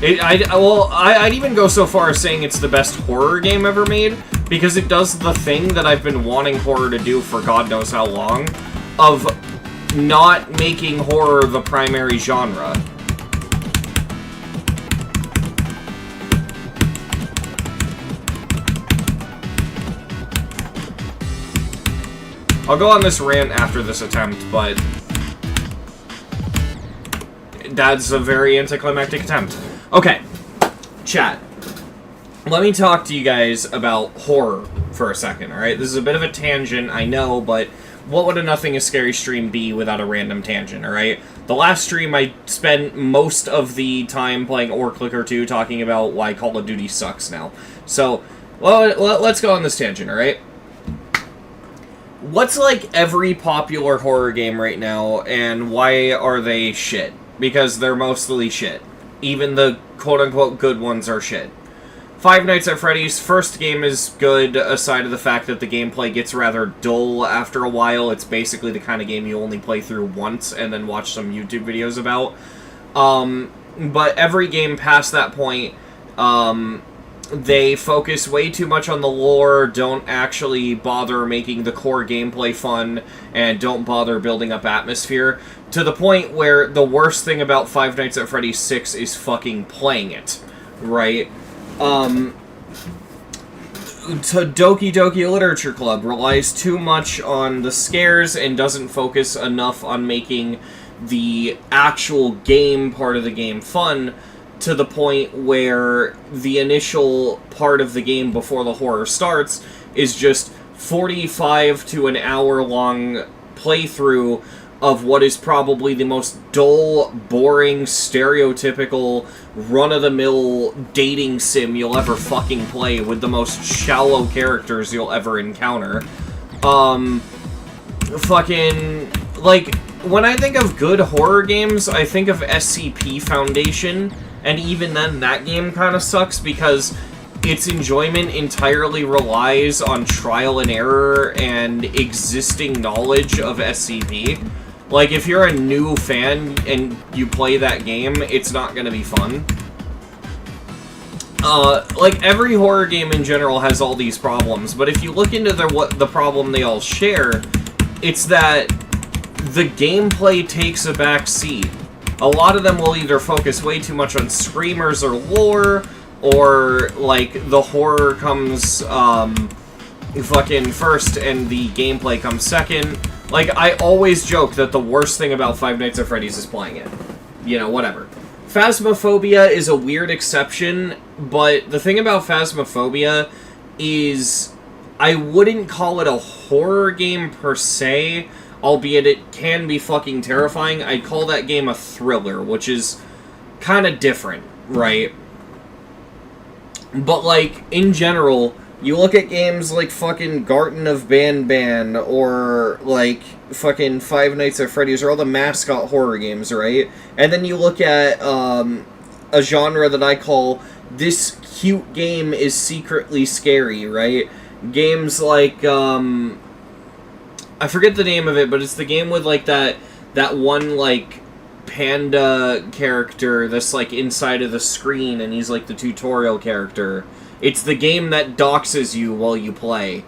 I'd even go so far as saying it's the best horror game ever made, because it does the thing that I've been wanting horror to do for God knows how long, of not making horror the primary genre. I'll go on this rant after this attempt, but that's a very anticlimactic attempt. Okay, chat. Let me talk to you guys about horror for a second, alright? This is a bit of a tangent, I know, but what would a Nothing is Scary stream be without a random tangent, alright? The last stream, I spent most of the time playing Clicker 2 talking about why Call of Duty sucks now. So, well, let's go on this tangent, alright? What's like every popular horror game right now, and why are they shit? Because they're mostly shit. Even the quote-unquote good ones are shit. Five Nights at Freddy's first game is good, aside of the fact that the gameplay gets rather dull after a while. It's basically the kind of game you only play through once and then watch some YouTube videos about. But every game past that point, they focus way too much on the lore, don't actually bother making the core gameplay fun, and don't bother building up atmosphere, to the point where the worst thing about Five Nights at Freddy's 6 is fucking playing it, right? Doki Doki Literature Club relies too much on the scares and doesn't focus enough on making the actual game part of the game fun, to the point where the initial part of the game before the horror starts is just 45 to an hour long playthrough of what is probably the most dull, boring, stereotypical, run-of-the-mill dating sim you'll ever fucking play, with the most shallow characters you'll ever encounter. Fucking, like, when I think of good horror games, I think of SCP Foundation, and even then, that game kind of sucks because its enjoyment entirely relies on trial and error and existing knowledge of SCP. Like, if you're a new fan and you play that game, it's not gonna be fun. Like, every horror game in general has all these problems, but if you look into what the problem they all share, it's that the gameplay takes a back seat. A lot of them will either focus way too much on screamers or lore, or, like, the horror comes, fucking first and the gameplay comes second. Like, I always joke that the worst thing about Five Nights at Freddy's is playing it. You know, whatever. Phasmophobia is a weird exception, but the thing about Phasmophobia is I wouldn't call it a horror game per se, albeit it can be fucking terrifying. I'd call that game a thriller, which is kind of different, right? But, like, in general, you look at games like fucking Garden of Banban, or, like, fucking Five Nights at Freddy's, or all the mascot horror games, right? And then you look at, a genre that I call, this cute game is secretly scary, right? Games like, I forget the name of it, but it's the game with, like, that one, like, panda character that's, like, inside of the screen, and he's, like, the tutorial character. It's the game that doxes you while you play.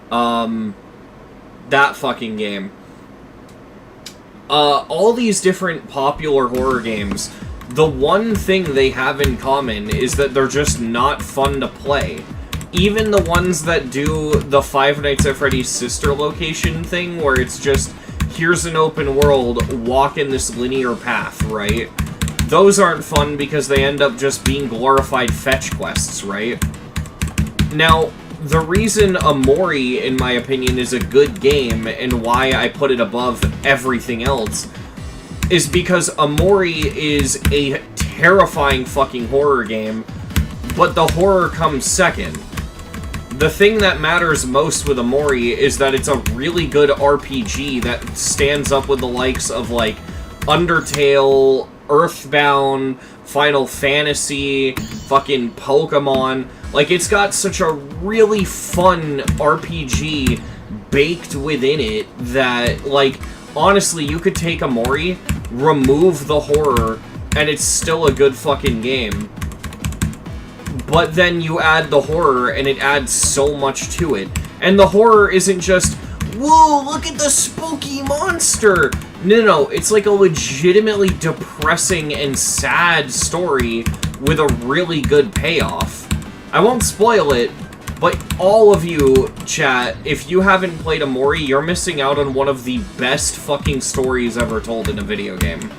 That fucking game. All these different popular horror games, the one thing they have in common is that they're just not fun to play. Even the ones that do the Five Nights at Freddy's sister location thing, where it's just, here's an open world, walk in this linear path, right? Those aren't fun because they end up just being glorified fetch quests, right? Now, the reason Amori, in my opinion, is a good game, and why I put it above everything else, is because Amori is a terrifying fucking horror game, but the horror comes second. The thing that matters most with Amori is that it's a really good RPG that stands up with the likes of, like, Undertale, Earthbound, Final Fantasy, fucking Pokemon. Like, it's got such a really fun RPG baked within it that, like, honestly, you could take Amori, remove the horror, and it's still a good fucking game. But then you add the horror, and it adds so much to it. And the horror isn't just, whoa, look at the spooky monster! No, it's like a legitimately depressing and sad story with a really good payoff. I won't spoil it, but all of you, chat, if you haven't played Amori, you're missing out on one of the best fucking stories ever told in a video game.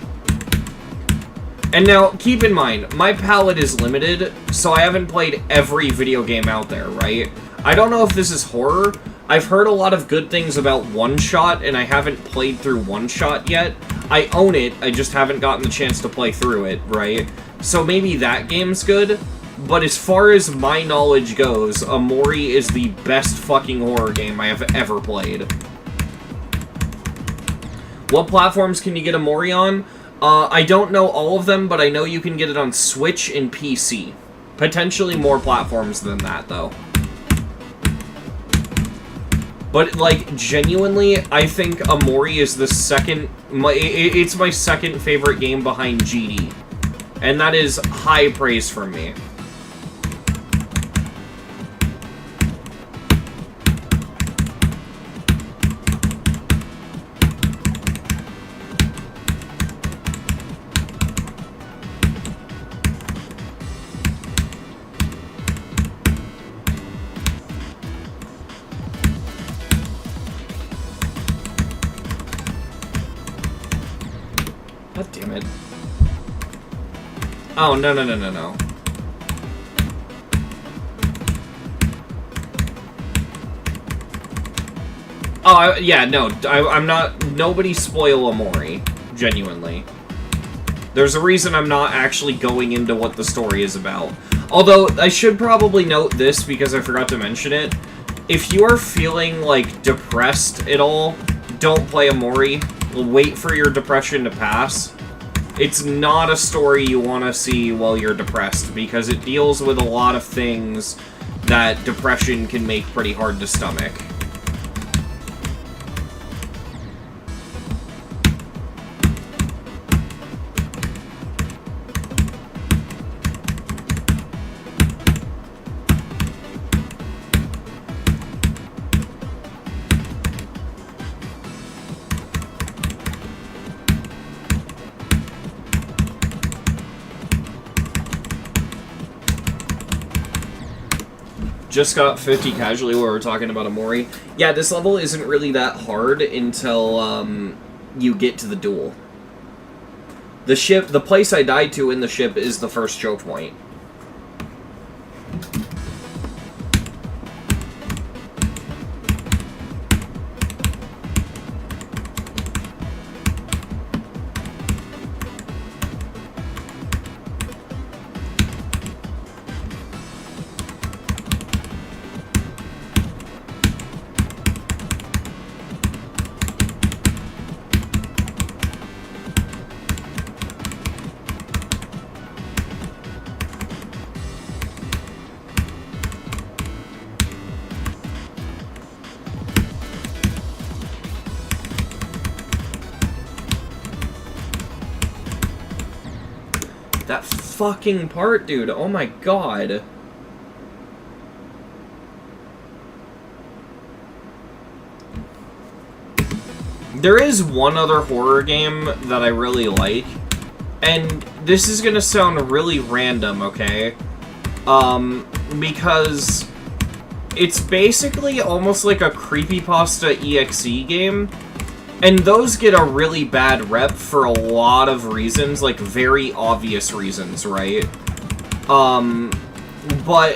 And now, keep in mind, my palette is limited, so I haven't played every video game out there, right? I don't know if this is horror. I've heard a lot of good things about One Shot, and I haven't played through One Shot yet. I own it, I just haven't gotten the chance to play through it, right? So maybe that game's good, but as far as my knowledge goes, Amori is the best fucking horror game I have ever played. What platforms can you get Amori on? I don't know all of them, but I know you can get it on Switch and PC. Potentially more platforms than that, though. But, like, genuinely, I think Amori is the second... It's my second favorite game behind GD. And that is high praise from me. God damn it. Oh, no. Oh, yeah, no. I'm not... Nobody spoil Amori. Genuinely. There's a reason I'm not actually going into what the story is about. Although, I should probably note this because I forgot to mention it. if you are feeling, like, depressed at all, don't play Amori. Wait for your depression to pass. It's not a story you want to see while you're depressed, because it deals with a lot of things that depression can make pretty hard to stomach. Just got 50 casually while we're talking about Amori. Yeah, this level isn't really that hard until you get to the duel. The place I died to in the ship is the first choke point. That fucking part, dude. Oh my god. There is one other horror game that I really like, and this is gonna sound really random, okay? Because it's basically almost like a creepypasta EXE game. And those get a really bad rep for a lot of reasons, like very obvious reasons, right? But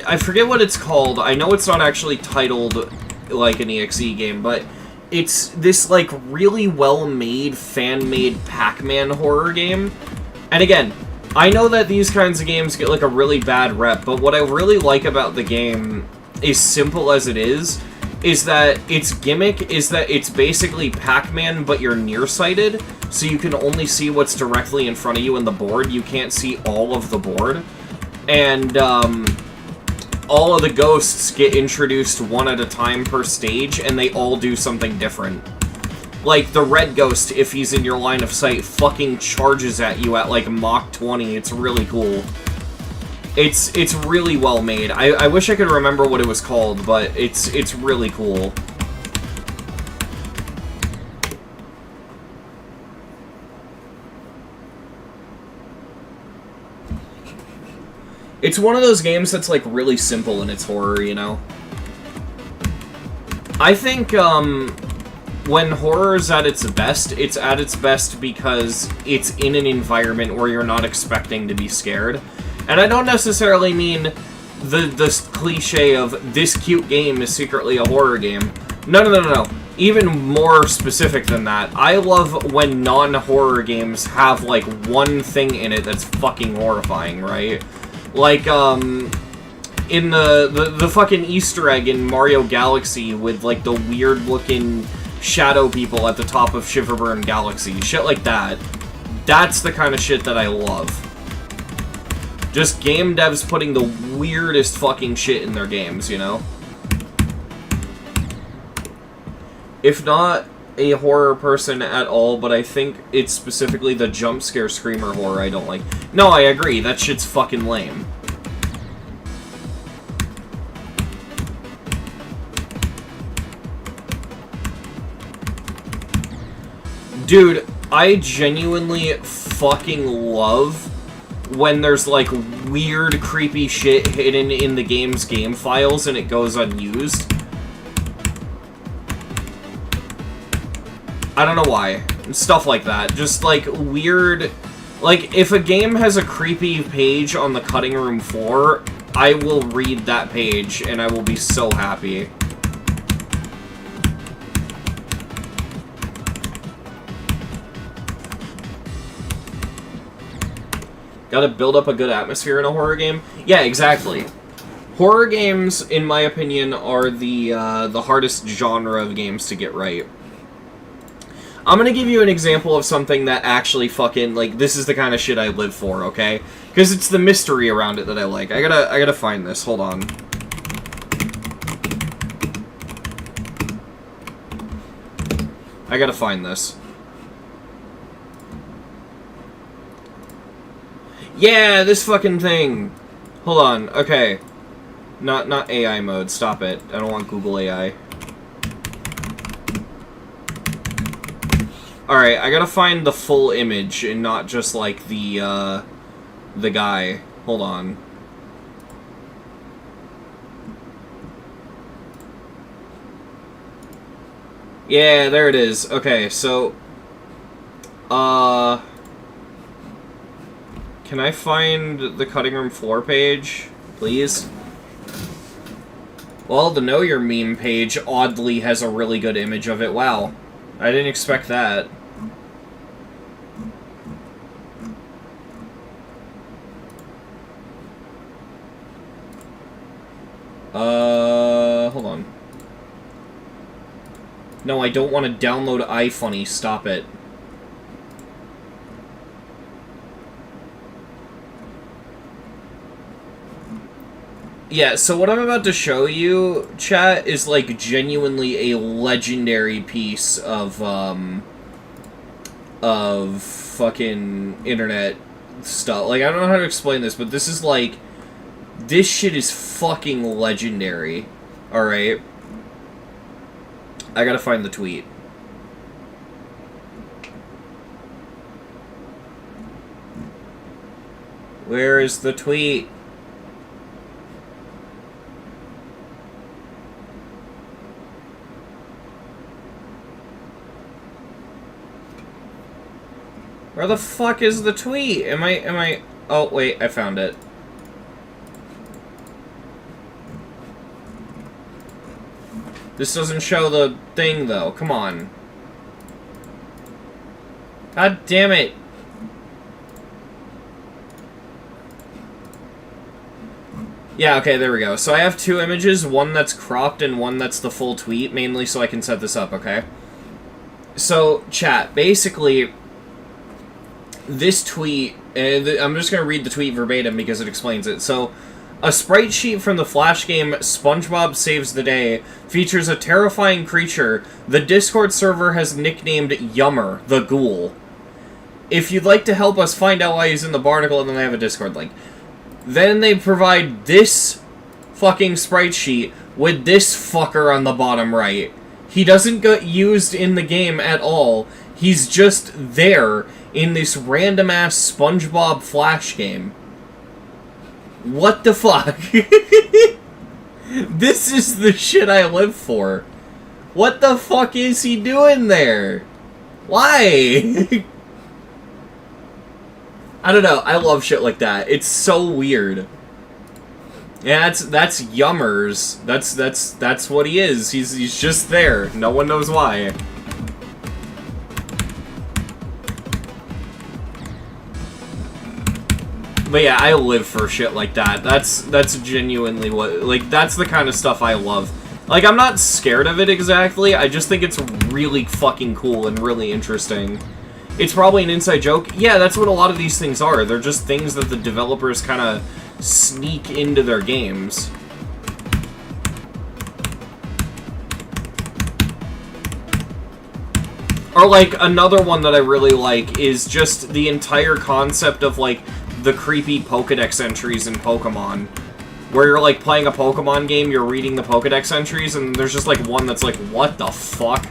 I forget what it's called. I know it's not actually titled like an EXE game, but it's this like really well-made, fan-made Pac-Man horror game. And again, I know that these kinds of games get like a really bad rep, but what I really like about the game, as simple as it is that its gimmick is that it's basically Pac-Man, but you're nearsighted, so you can only see what's directly in front of you in the board. You can't see all of the board. And, all of the ghosts get introduced one at a time per stage, and they all do something different. Like, the red ghost, if he's in your line of sight, fucking charges at you at, like, Mach 20. It's really cool. It's really well made. I wish I could remember what it was called, but it's really cool. It's one of those games that's like really simple in its horror, you know? I think when horror is at its best because it's in an environment where you're not expecting to be scared. And I don't necessarily mean the cliche of this cute game is secretly a horror game. No. Even more specific than that. I love when non-horror games have, like, one thing in it that's fucking horrifying, right? Like, in the fucking Easter egg in Mario Galaxy with, like, the weird-looking shadow people at the top of Shiverburn Galaxy. Shit like that. That's the kind of shit that I love. Just game devs putting the weirdest fucking shit in their games, you know? If not a horror person at all, but I think it's specifically the jump scare screamer horror I don't like. No, I agree, that shit's fucking lame. Dude, I genuinely fucking love when there's, like, weird, creepy shit hidden in the game's game files and it goes unused. I don't know why. Stuff like that. Just, like, weird... Like, if a game has a creepy page on the cutting room floor, I will read that page and I will be so happy. Gotta build up a good atmosphere in a horror game? Yeah, exactly. Horror games, in my opinion, are the hardest genre of games to get right. I'm gonna give you an example of something that actually fucking, like, this is the kind of shit I live for, okay? Because it's the mystery around it that I like. I gotta find this. Hold on. I gotta find this. Yeah, this fucking thing! Hold on, okay. Not AI mode, stop it. I don't want Google AI. Alright, I gotta find the full image and not just, like, the guy. Hold on. Yeah, there it is. Okay, so... Can I find the cutting room floor page, please? Well, the Know Your Meme page oddly has a really good image of it. Wow. I didn't expect that. Hold on. No, I don't want to download iFunny. Stop it. Yeah, so what I'm about to show you, chat, is, like, genuinely a legendary piece of fucking internet stuff. Like, I don't know how to explain this, but this is, like, this shit is fucking legendary. Alright? I gotta find the tweet. Where is the tweet? Where the fuck is the tweet? Am I... Oh, wait, I found it. This doesn't show the thing, though. Come on. God damn it. Yeah, okay, there we go. So I have two images, one that's cropped and one that's the full tweet, mainly so I can set this up, okay? So, chat, basically... This tweet, I'm just going to read the tweet verbatim because it explains it. So, a sprite sheet from the Flash game SpongeBob Saves the Day features a terrifying creature the Discord server has nicknamed Yummer, the Ghoul. If you'd like to help us find out why he's in the barnacle, and then they have a Discord link. Then they provide this fucking sprite sheet with this fucker on the bottom right. He doesn't get used in the game at all. He's just there in this random-ass SpongeBob Flash game. What the fuck? This is the shit I live for. What the fuck is he doing there? Why? I don't know. I love shit like that. It's so weird. Yeah, that's Yummers. That's what he is. He's just there. No one knows why. But yeah, I live for shit like that. That's genuinely what, like, that's the kind of stuff I love. Like, I'm not scared of it exactly, I just think it's really fucking cool and really interesting. It's probably an inside joke. Yeah, that's what a lot of these things are. They're just things that the developers kind of sneak into their games. Or, like, another one that I really like is just the entire concept of, like, the creepy Pokedex entries in Pokemon. Where you're, like, playing a Pokemon game, you're reading the Pokedex entries, and there's just, like, one that's like, what the fuck?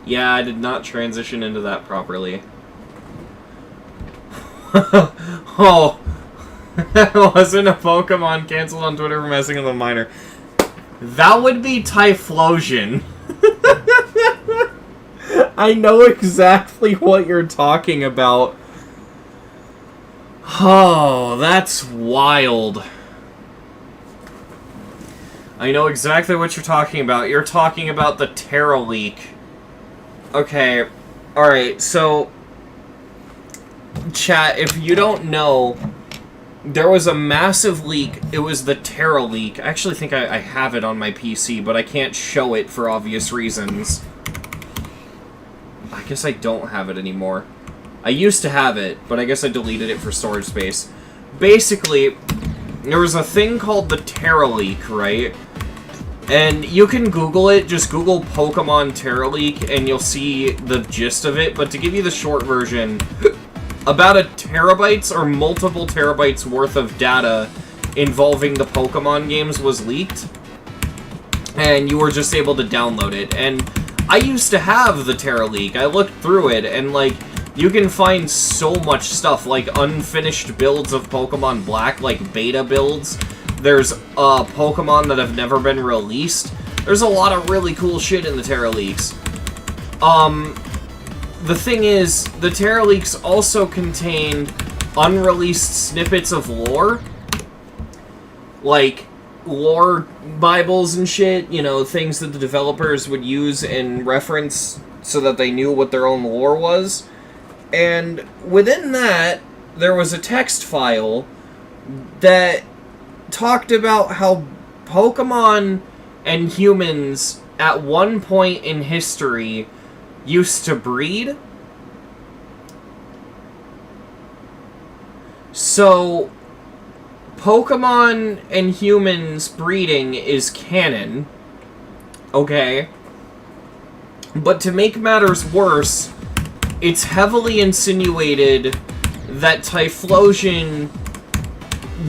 Yeah, I did not transition into that properly. Oh, that wasn't a Pokemon canceled on Twitter for messing with a minor. That would be Typhlosion. I know exactly what you're talking about. Oh, that's wild. I know exactly what you're talking about. You're talking about the Terra leak. Okay, alright, so... Chat, if you don't know, there was a massive leak. It was the Terra leak. I actually think I have it on my PC, but I can't show it for obvious reasons. I guess I don't have it anymore. I used to have it, but I guess I deleted it for storage space. Basically, there was a thing called the Terra leak, right? And you can Google it, just Google Pokemon Terra leak, and you'll see the gist of it. But to give you the short version, about a terabytes or multiple terabytes worth of data involving the Pokemon games was leaked. And you were just able to download it. And I used to have the Terra leak. I looked through it, and, like, you can find so much stuff, like unfinished builds of Pokemon Black, like beta builds. There's Pokemon that have never been released. There's a lot of really cool shit in the Terra leaks. The thing is, the Terra leaks also contained unreleased snippets of lore. Like, lore Bibles and shit, you know, things that the developers would use and reference so that they knew what their own lore was. And within that, there was a text file that talked about how Pokemon and humans at one point in history used to breed. So, Pokemon and humans breeding is canon. Okay. But to make matters worse, it's heavily insinuated that Typhlosion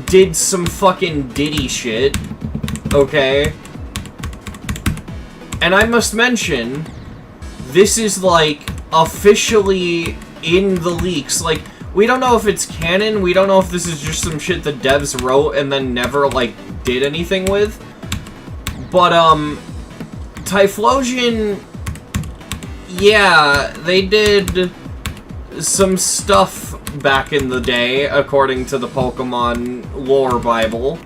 did some fucking Diddy shit, okay? And I must mention, this is, like, officially in the leaks. Like, we don't know if it's canon, we don't know if this is just some shit the devs wrote and then never, like, did anything with. But, Typhlosion, yeah, they did some stuff back in the day, according to the Pokemon lore Bible.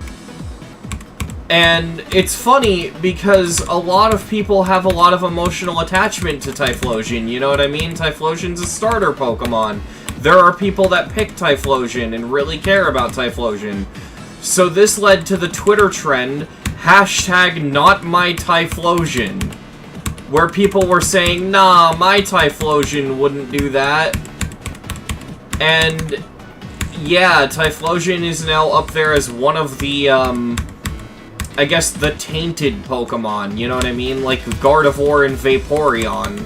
And it's funny, because a lot of people have a lot of emotional attachment to Typhlosion, you know what I mean? Typhlosion's a starter Pokemon. There are people that pick Typhlosion and really care about Typhlosion. So this led to the Twitter trend, #NotMyTyphlosion, where people were saying, nah, my Typhlosion wouldn't do that. And, yeah, Typhlosion is now up there as one of the, I guess, the tainted Pokemon, you know what I mean? Like Gardevoir and Vaporeon.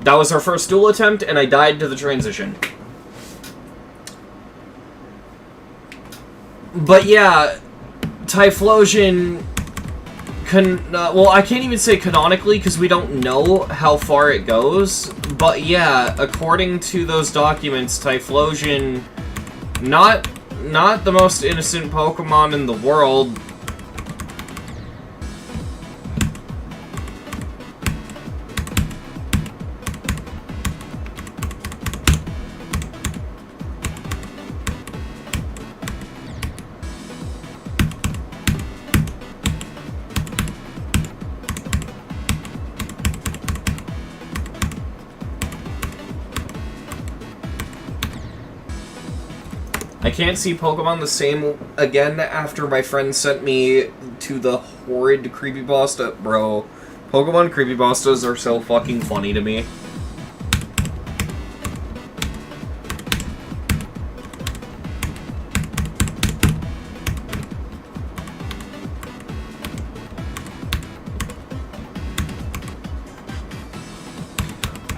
That was our first duel attempt, and I died to the transition. But yeah, Typhlosion well, I can't even say canonically, because we don't know how far it goes. But yeah, according to those documents, Typhlosion, not the most innocent Pokemon in the world. I can't see Pokemon the same again after my friend sent me to the horrid creepypasta. Bro, Pokemon creepypastas are so fucking funny to me.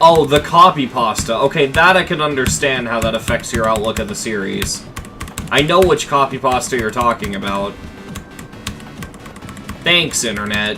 Oh, the copy pasta. Okay, that I can understand how that affects your outlook of the series. I know which copy pasta you're talking about. Thanks, Internet.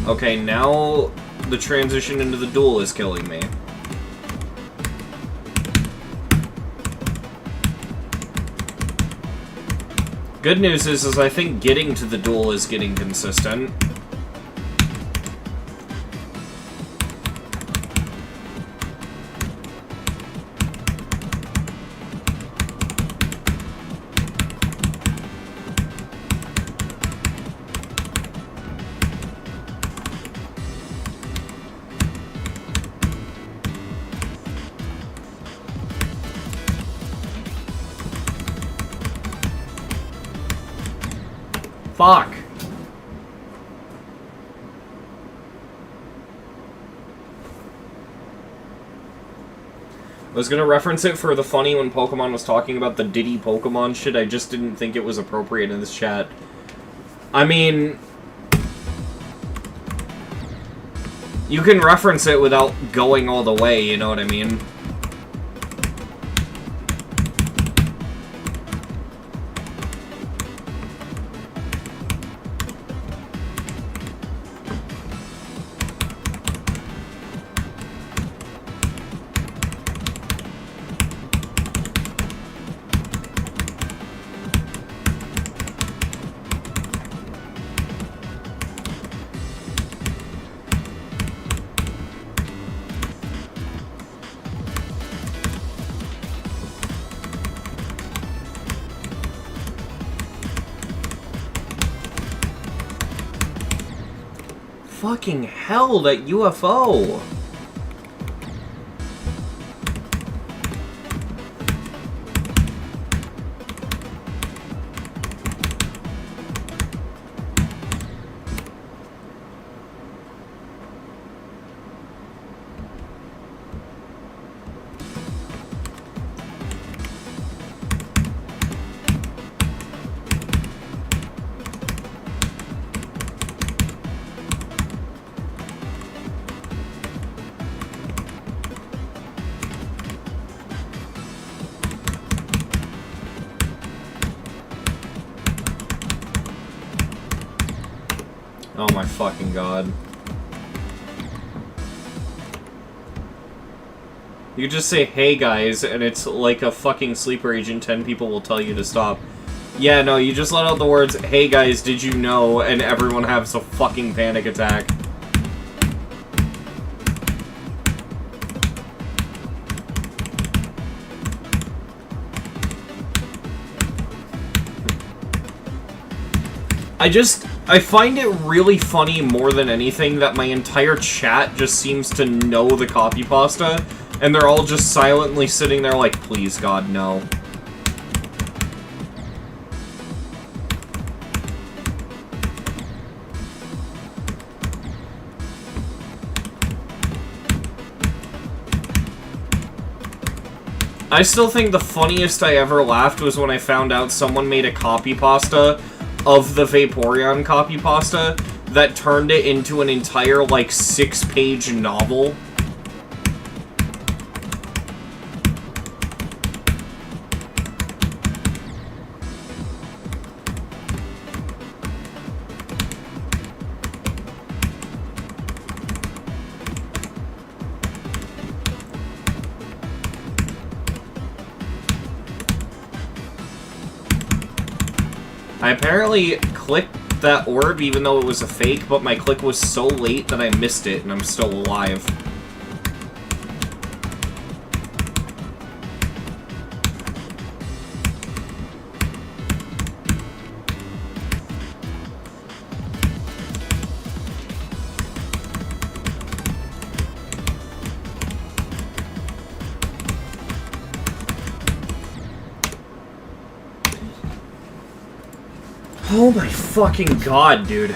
Okay, now the transition into the duel is killing me. Good news is I think getting to the duel is getting consistent. Fuck. I was gonna reference it for the funny when Pokemon was talking about the Diddy Pokemon shit, I just didn't think it was appropriate in this chat. I mean... You can reference it without going all the way, you know what I mean? Fucking hell, that UFO! Oh my fucking god. You just say, hey guys, and it's like a fucking sleeper agent, 10 people will tell you to stop. Yeah, no, you just let out the words, hey guys, did you know, and everyone has a fucking panic attack. I find it really funny more than anything that my entire chat just seems to know the copy pasta, and they're all just silently sitting there like, please God, no. I still think the funniest I ever laughed was when I found out someone made a copy pasta of the Vaporeon copy pasta that turned it into an entire, like, 6-page novel. I apparently clicked that orb even though it was a fake, but my click was so late that I missed it and I'm still alive. Oh my fucking god, dude.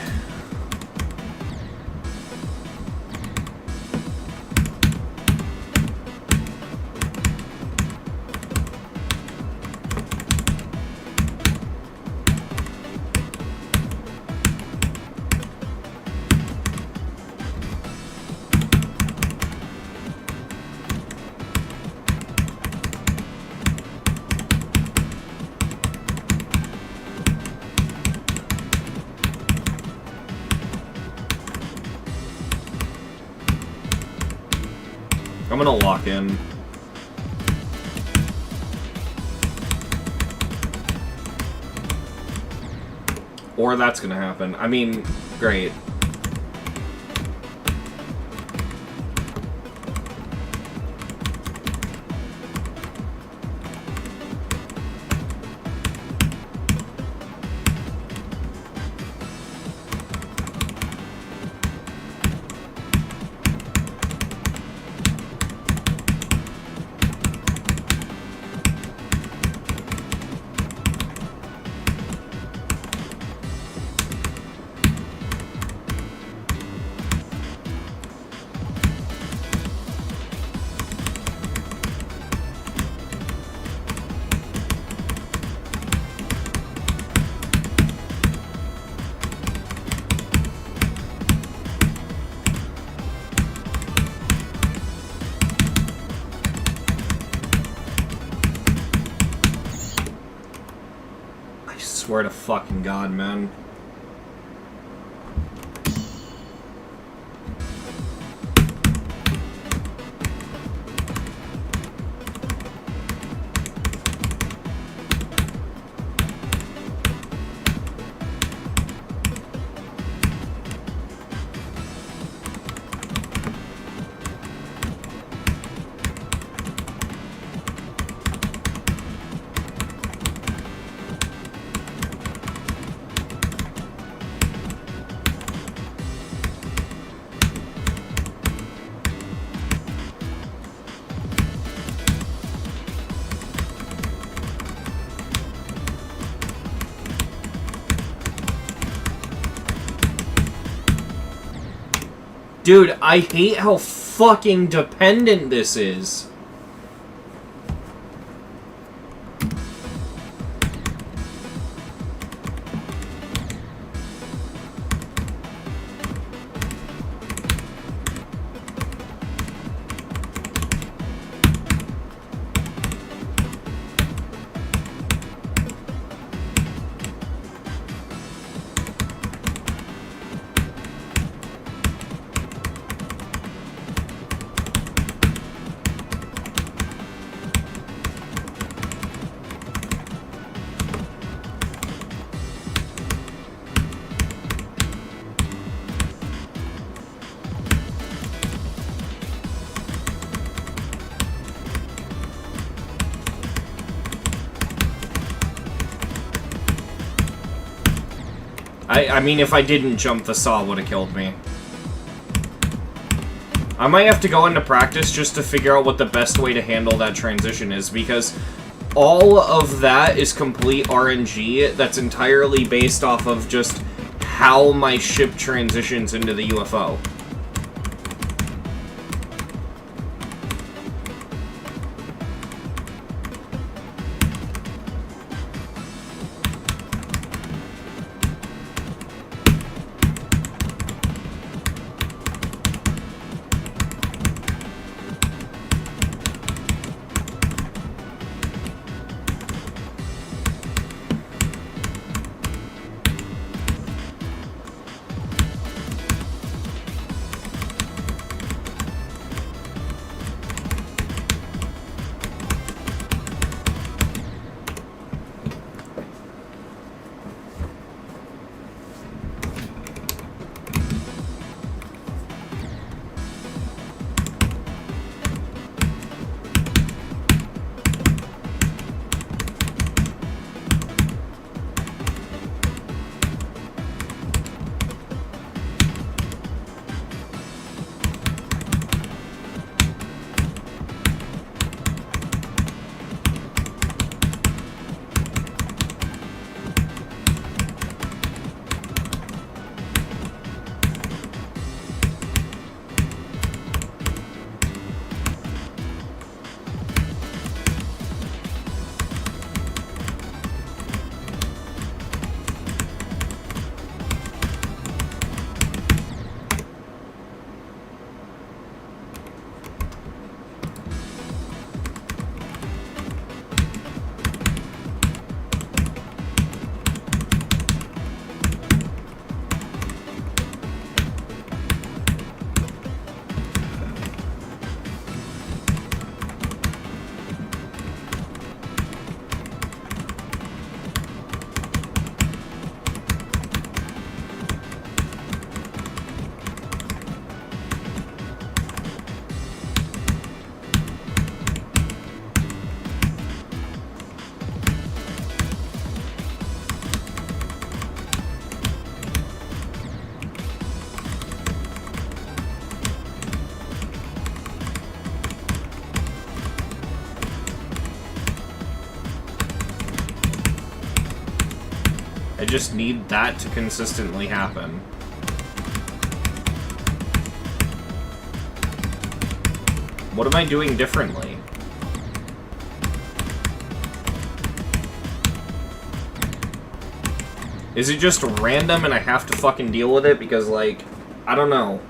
gonna lock in. Or that's gonna happen. I mean, great. Swear to fucking God, man. Dude, I hate how fucking dependent this is. I mean, if I didn't jump, the saw would have killed me. I might have to go into practice just to figure out what the best way to handle that transition is, because all of that is complete RNG that's entirely based off of just how my ship transitions into the UFO. I just need that to consistently happen. What am I doing differently? Is it just random and I have to fucking deal with it? Because, like, I don't know.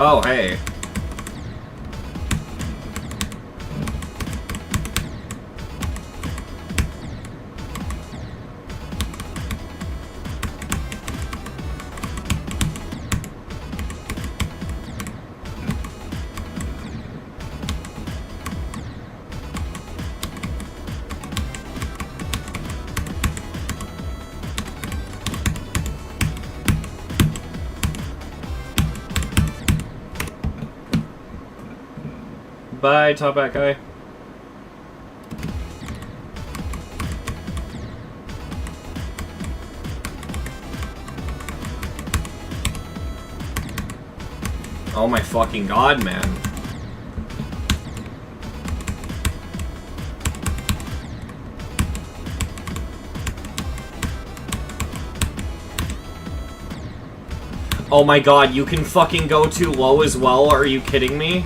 Oh, hey. Bye, top hat guy. Oh my fucking god, man. Oh my god, you can fucking go too low as well? Are you kidding me?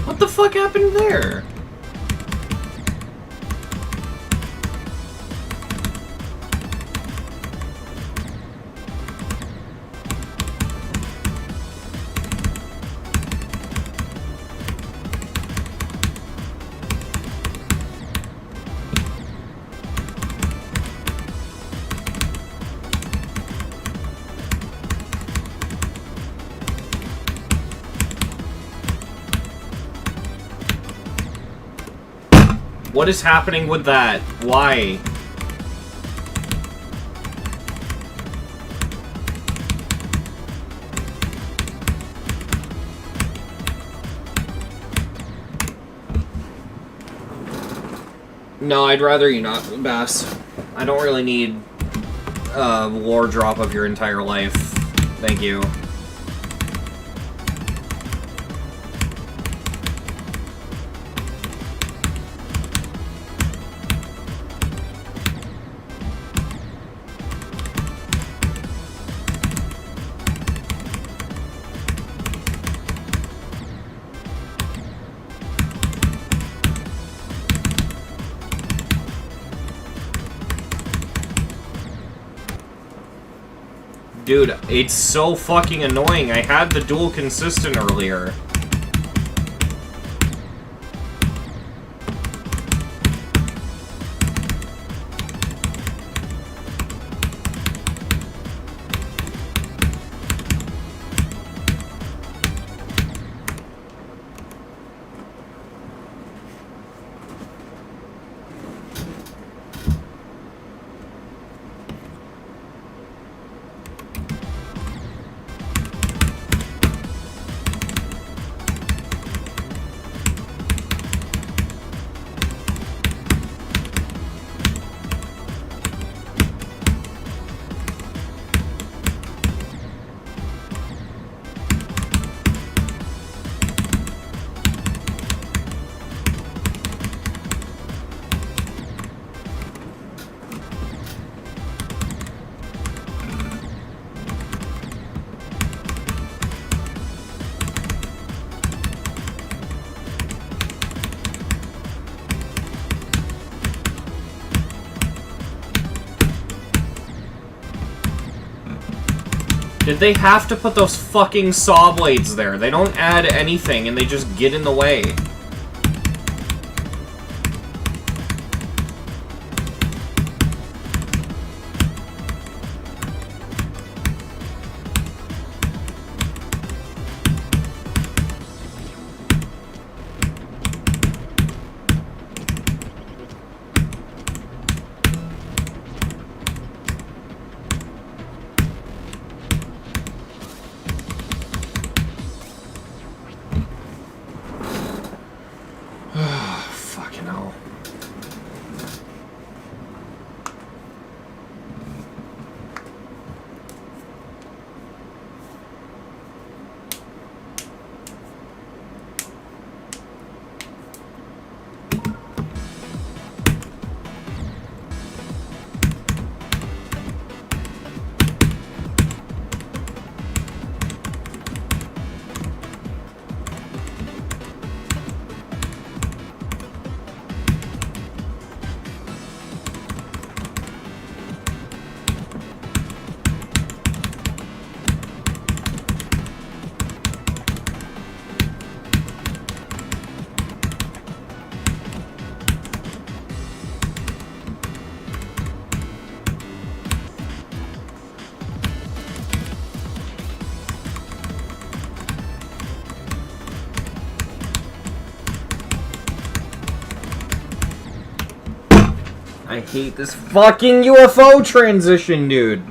What the fuck happened there? What is happening with that? Why? No, I'd rather you not, Bass. I don't really need a lore drop of your entire life. Thank you. Dude, it's so fucking annoying. I had the dual consistent earlier. Did they have to put those fucking saw blades there? They don't add anything and they just get in the way. Fucking hell. I hate this fucking UFO transition, dude.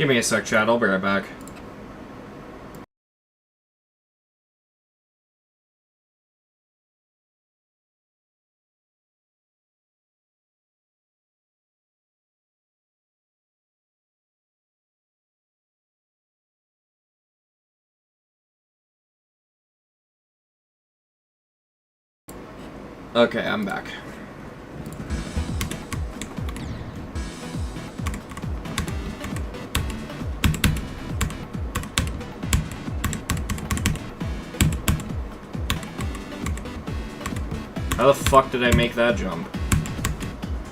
Give me a sec, chat. I'll be right back. Okay, I'm back. How the fuck did I make that jump?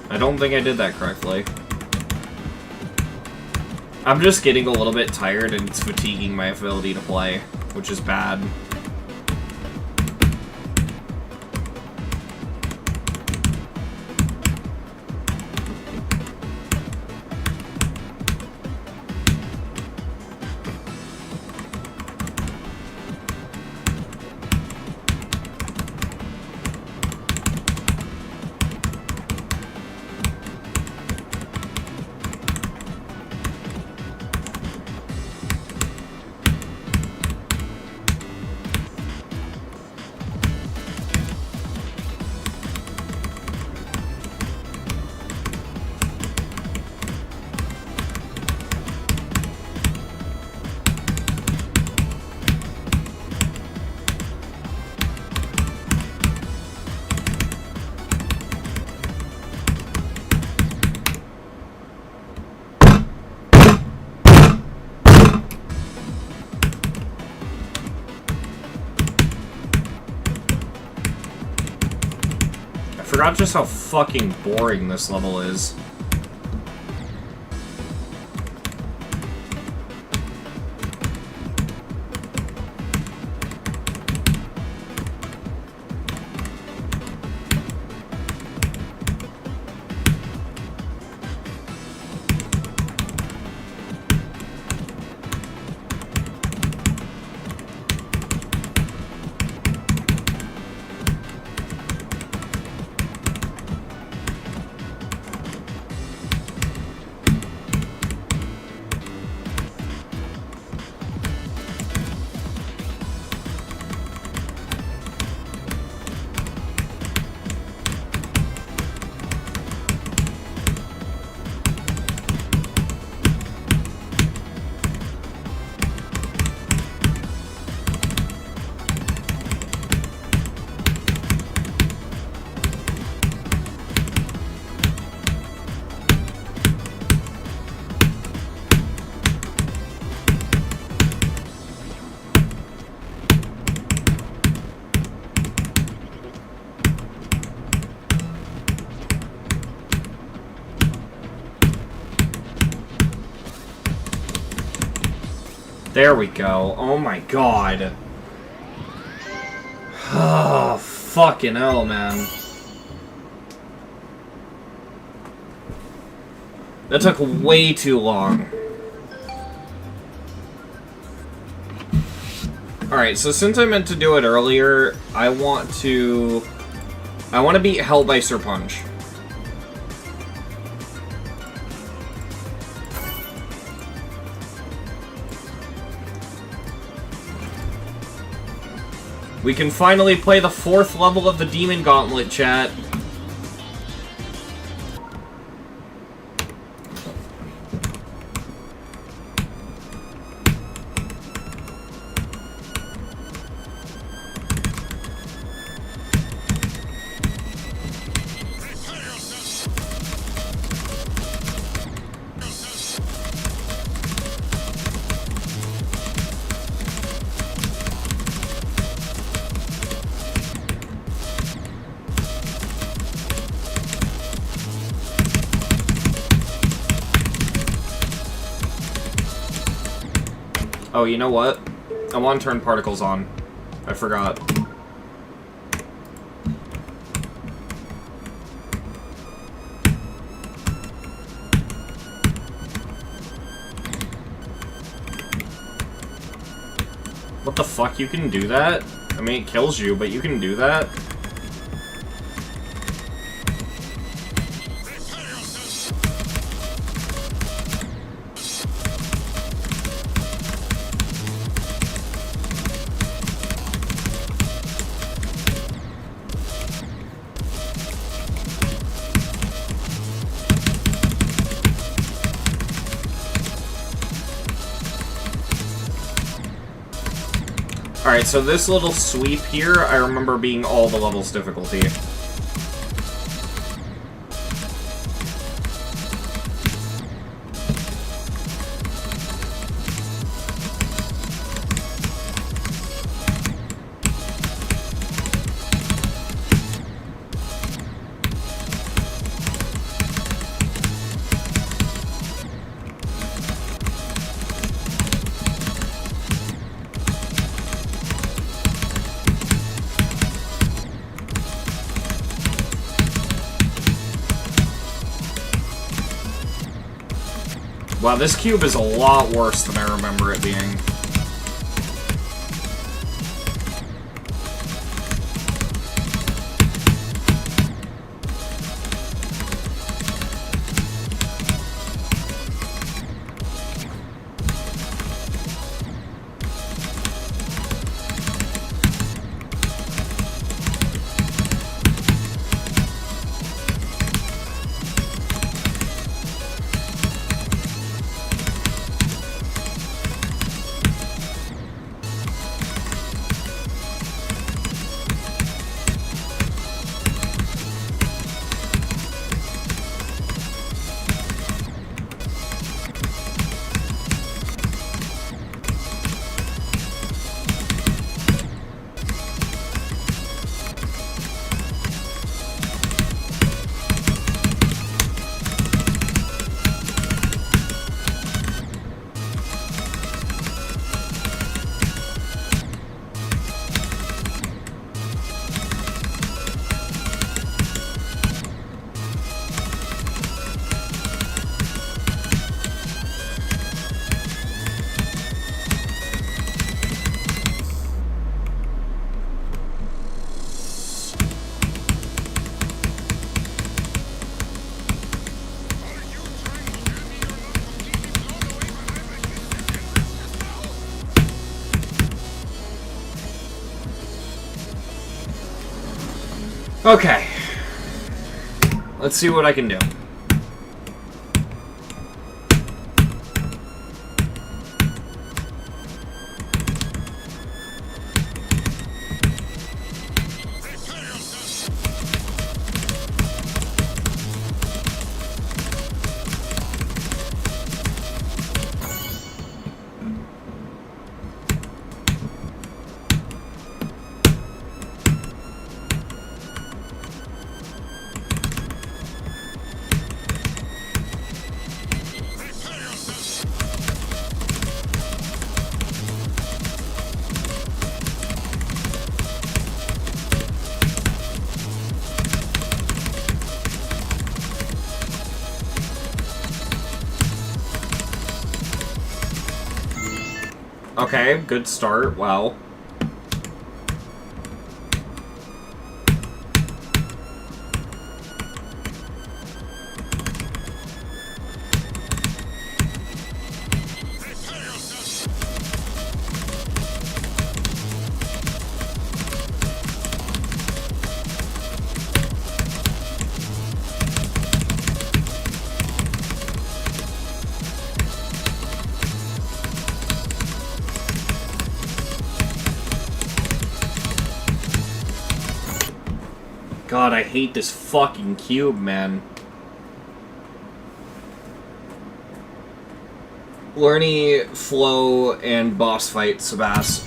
I don't think I did that correctly. I'm just getting a little bit tired and it's fatiguing my ability to play, which is bad. forgot just how fucking boring this level is. There we go. Oh my god. Oh, fucking hell, man. That took way too long. Alright, so since I meant to do it earlier, I want to beat Helldicer Punch. We can finally play the 4th level of the Demon Gauntlet, chat. Oh, you know what? I want to turn particles on. I forgot. What the fuck? You can do that? I mean, it kills you, but you can do that? Alright, so this little sweep here, I remember being all the levels difficulty. Wow, this cube is a lot worse than I remember it being. Okay. Let's see what I can do. Okay, good start. Wow. God, I hate this fucking cube, man. Learny, Flo, and boss fight, Sebas.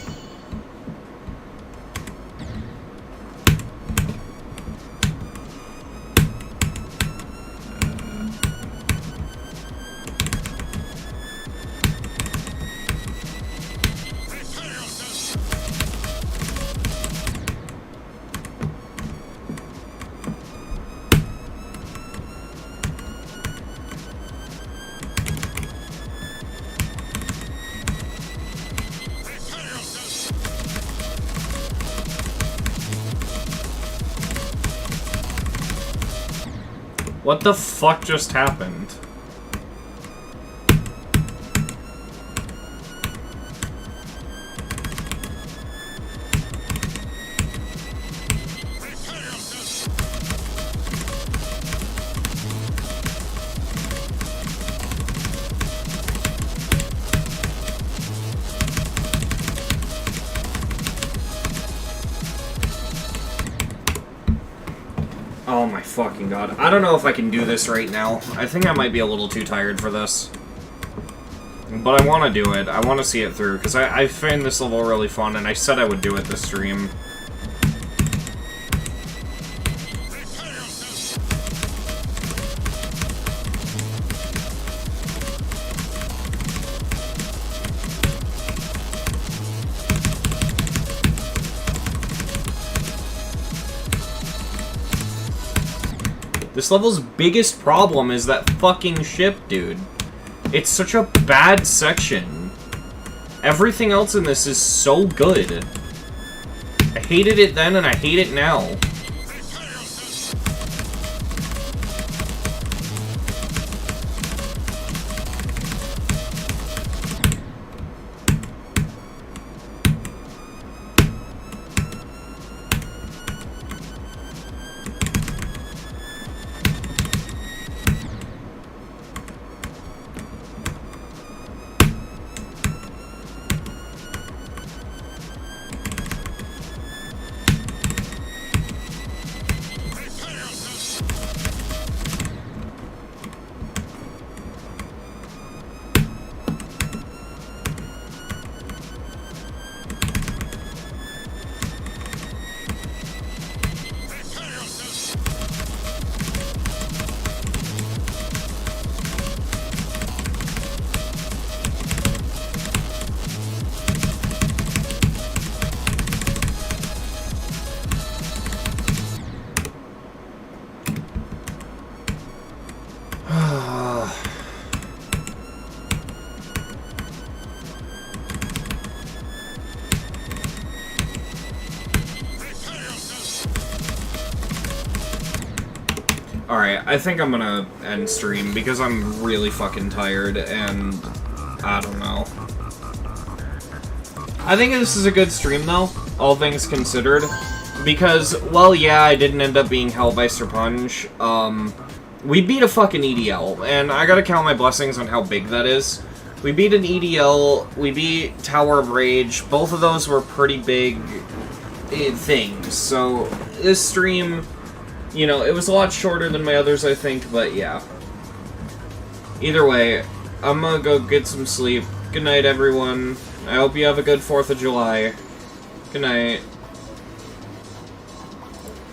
What the fuck just happened? Oh my fucking god. I don't know if I can do this right now. I think I might be a little too tired for this. But I want to do it. I want to see it through, because I find this level really fun, and I said I would do it this stream. This level's biggest problem is that fucking ship, dude. It's such a bad section. Everything else in this is so good. I hated it then and I hate it now. Alright, I think I'm gonna end stream because I'm really fucking tired and I don't know. I think this is a good stream though, all things considered. Because, well, yeah, I didn't end up being held by Sir Punch. We beat a fucking EDL, and I gotta count my blessings on how big that is. We beat an EDL, we beat Tower of Rage, both of those were pretty big things, so this stream, you know, it was a lot shorter than my others, I think, but yeah. Either way, I'm gonna go get some sleep. Good night, everyone. I hope you have a good 4th of July. Good night.